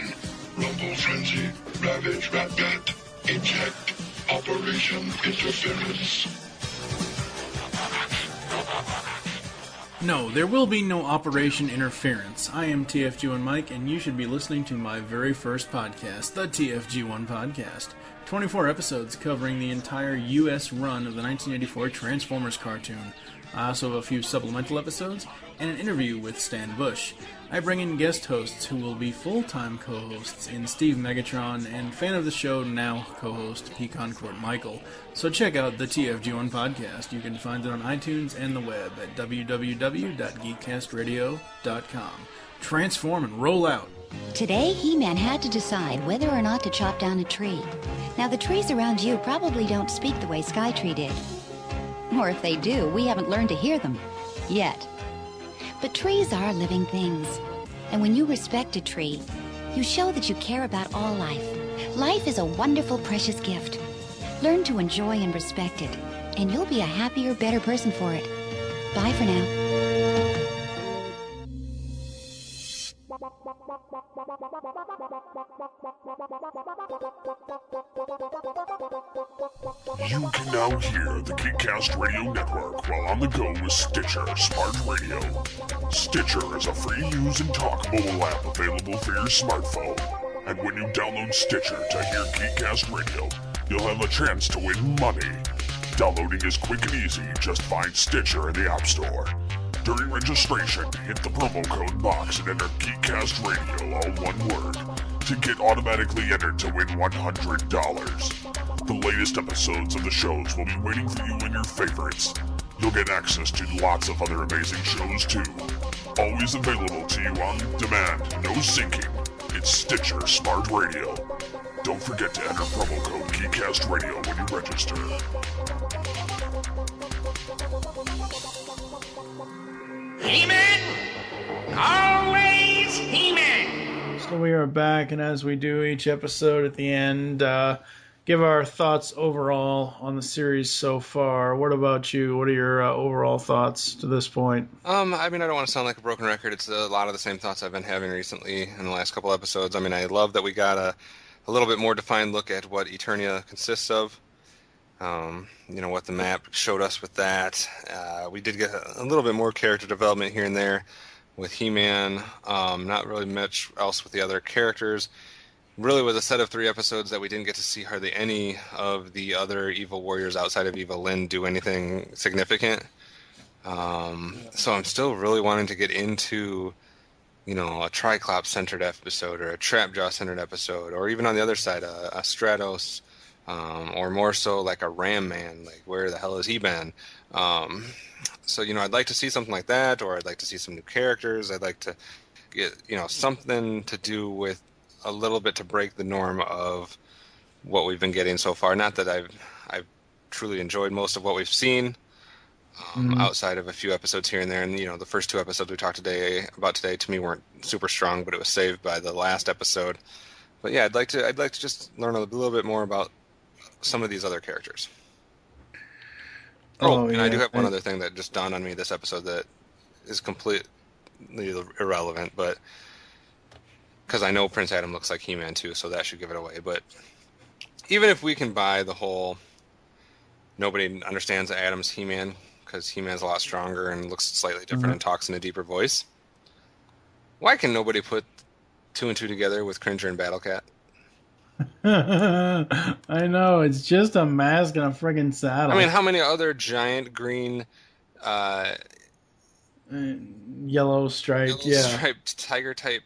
Rumble Frenzy, Ravage Rat-Bat, Eject, Operation Interference. No, there will be no Operation Interference. I am TFG1Mike, and you should be listening to my very first podcast, the TFG1 Podcast. 24 episodes covering the entire U.S. run of the 1984 Transformers cartoon. I also have a few supplemental episodes and an interview with Stan Bush. I bring in guest hosts who will be full-time co-hosts in Steve Megatron and fan of the show now co-host Pecan Court Michael. So check out the TFG1 Podcast. You can find it on iTunes and the web at www.geekcastradio.com. Transform and roll out! Today, He-Man had to decide whether or not to chop down a tree. Now, the trees around you probably don't speak the way Skytree did. Or if they do, we haven't learned to hear them. Yet. But trees are living things. And when you respect a tree, you show that you care about all life. Life is a wonderful, precious gift. Learn to enjoy and respect it. and you'll be a happier, better person for it. Bye for now. You can now hear the Geekcast Radio Network while on the go with Stitcher Smart Radio. Stitcher is a free-use and talk mobile app available for your smartphone. And when you download Stitcher to hear Geekcast Radio, you'll have a chance to win money. Downloading is quick and easy. Just find Stitcher in the App Store. During registration, hit the promo code box and enter Geekcast Radio, all one word, to get automatically entered to win $100. The latest episodes of the shows will be waiting for you in your favorites. You'll get access to lots of other amazing shows too. Always available to you on demand, no syncing. It's Stitcher Smart Radio. Don't forget to enter promo code Geekcast Radio when you register. He-Man! Always He-Man! So we are back, and as we do each episode at the end, give our thoughts overall on the series so far. What about you? What are your overall thoughts to this point? I mean, I don't want to sound like a broken record. It's a lot of the same thoughts I've been having recently in the last couple episodes. I mean, I love that we got a little bit more defined look at what Eternia consists of. What the map showed us with that. We did get a little bit more character development here and there with He-Man. Not really much else with the other characters. Really was a set of 3 episodes that we didn't get to see hardly any of the other evil warriors outside of Eva Lynn do anything significant. So I'm still really wanting to get into, a Triclops-centered episode or a Trapjaw-centered episode, or even on the other side, a Stratos, or more so like a Ram Man, like where the hell has he been? So, I'd like to see something like that, or I'd like to see some new characters. I'd like to get, something to do with a little bit to break the norm of what we've been getting so far. Not that I've truly enjoyed most of what we've seen, outside of a few episodes here and there. And the first 2 episodes we talked about today to me weren't super strong, but it was saved by the last episode. But yeah, I'd like to just learn a little bit more about some of these other characters. I do have one other thing that just dawned on me this episode that is completely irrelevant, but because I know Prince Adam looks like He-Man too, so that should give it away. But even if we can buy the whole nobody understands Adam's He-Man because He-Man's a lot stronger and looks slightly different and talks in a deeper voice, why can nobody put 2 and 2 together with Cringer and Battle Cat? I know, it's just a mask and a friggin' saddle. I mean, how many other giant green yellow striped tiger type,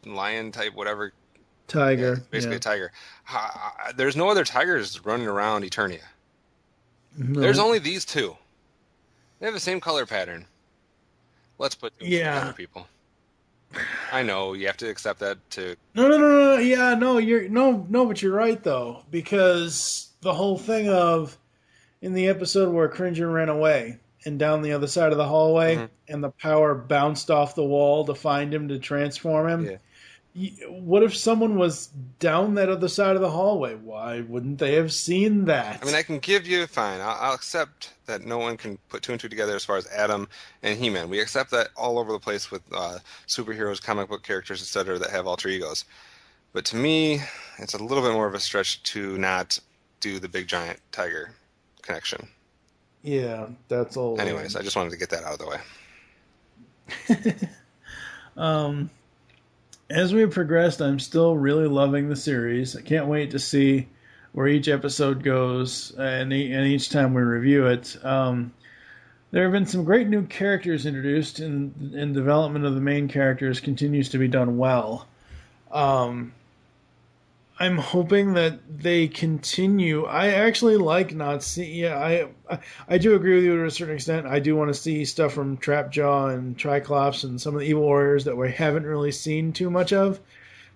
lion type, whatever. Tiger. Yeah, basically a tiger. There's no other tigers running around Eternia. No. There's only these 2. They have the same color pattern. Let's put other people. I know you have to accept that too. No. Yeah, no, but you're right though, because the whole thing of in the episode where Cringer ran away and down the other side of the hallway, and the power bounced off the wall to find him to transform him. Yeah. What if someone was down that other side of the hallway? Why wouldn't they have seen that? I mean, I can give you fine. I'll accept that no one can put 2 and 2 together as far as Adam and He-Man. We accept that all over the place with superheroes, comic book characters, etc., that have alter egos. But to me, it's a little bit more of a stretch to not do the big giant tiger connection. Yeah, that's all. Anyways, I just wanted to get that out of the way. As we have progressed, I'm still really loving the series. I can't wait to see where each episode goes, and each time we review it. There have been some great new characters introduced, and development of the main characters continues to be done well. I'm hoping that they continue. I actually like not seeing. Yeah, I do agree with you to a certain extent. I do want to see stuff from Trapjaw and Triclops and some of the Evil Warriors that we haven't really seen too much of.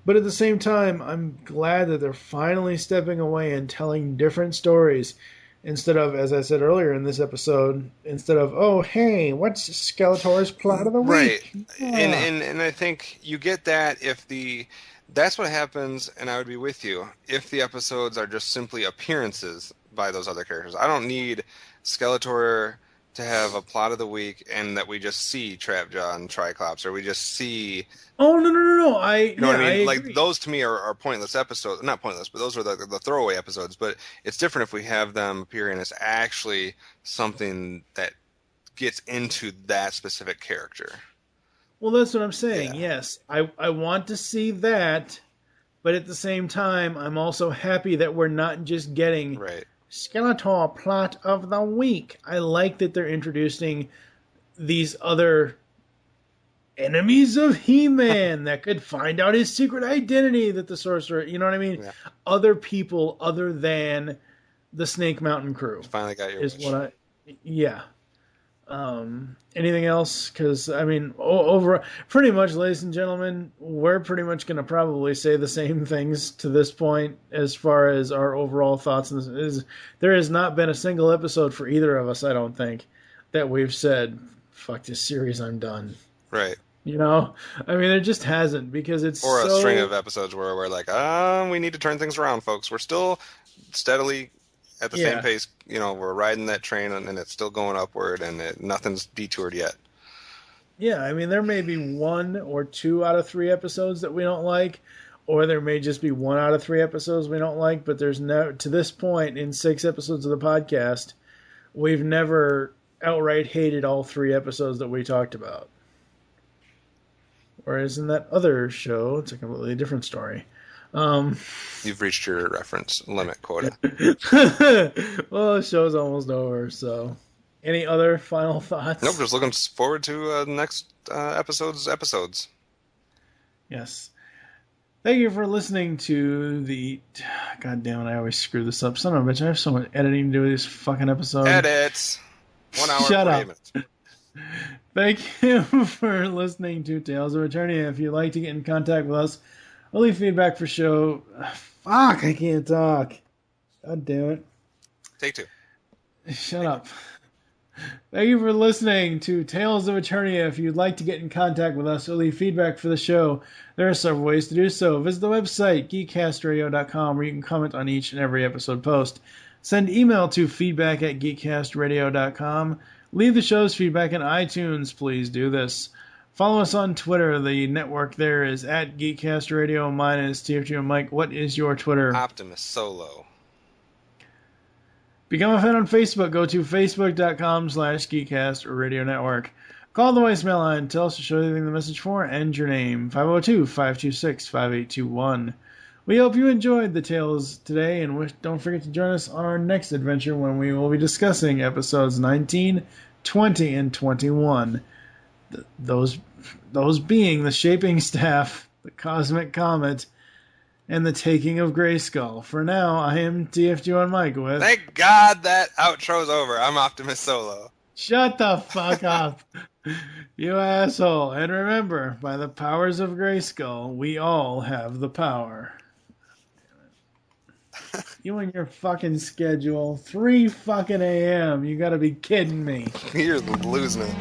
But at the same time, I'm glad that they're finally stepping away and telling different stories instead of, as I said earlier in this episode, oh, hey, what's Skeletor's plot of the week? Right. Yeah. And I think you get that if that's what happens, and I would be with you, if the episodes are just simply appearances by those other characters. I don't need Skeletor to have a plot of the week and that we just see Trapjaw and Triclops, or we just see... Oh, no. You know what I mean? I Like, agree. those to me are pointless episodes. Not pointless, but those are the throwaway episodes. But it's different if we have them appearing as actually something that gets into that specific character. Well, that's what I'm saying. Yeah. Yes, I want to see that, but at the same time, I'm also happy that we're not just getting Skeletor plot of the week. I like that they're introducing these other enemies of He-Man that could find out his secret identity, that the sorcerer, you know what I mean? Yeah. Other people other than the Snake Mountain crew. Finally got your is wish. What I, yeah. Anything else? Because, I mean, over pretty much, ladies and gentlemen, we're pretty much going to probably say the same things to this point as far as our overall thoughts. There has not been a single episode for either of us, I don't think, that we've said, fuck this series, I'm done. Right. You know? I mean, it just hasn't, because it's Or a string of episodes where we're like, we need to turn things around, folks. We're still steadily at the same pace. You know, we're riding that train, and it's still going upward, and nothing's detoured yet. Yeah, I mean, there may be 1 or 2 out of 3 episodes that we don't like, or there may just be 1 out of 3 episodes we don't like, but there's no, to this point in 6 episodes of the podcast, we've never outright hated all 3 episodes that we talked about. Whereas in that other show, it's a completely different story. You've reached your reference limit quota. Well, the show's almost over, so... Any other final thoughts? Nope, just looking forward to next episodes. Yes. Thank you for listening to the... God damn it, I always screw this up. Son of a bitch, I have so much editing to do with this fucking episode. Edit! 1 hour, Shut 48 up. minutes. Thank you for listening to Tales of Eternia. If you'd like to get in contact with us, or leave feedback for show... Fuck, I can't talk. God damn it. Take 2. Shut up. Thank you for listening to Tales of Eternia. If you'd like to get in contact with us or leave feedback for the show, there are several ways to do so. Visit the website, geekcastradio.com, where you can comment on each and every episode post. Send email to feedback@geekcastradio.com. Leave the show's feedback in iTunes. Please do this. Follow us on Twitter. The network there is at GeekCastRadio. Mine is TFG1Mike. What is your Twitter? OptimusSolo. Become a fan on Facebook. Go to facebook.com/GeekCastRadio Network. Call the voicemail line. Tell us to show you the message for and your name. 502-526-5821. We hope you enjoyed the tales today, and don't forget to join us on our next adventure when we will be discussing episodes 19, 20, and 21. Those being the Shaping Staff, the Cosmic Comet, and the Taking of Grayskull. For now, I am TFG1Mike with... Thank God that outro's over. I'm OptimusSolo. Shut the fuck up, you asshole. And remember, by the powers of Grayskull, we all have the power. You and your fucking schedule. 3 fucking a.m. You gotta be kidding me. You're losing it.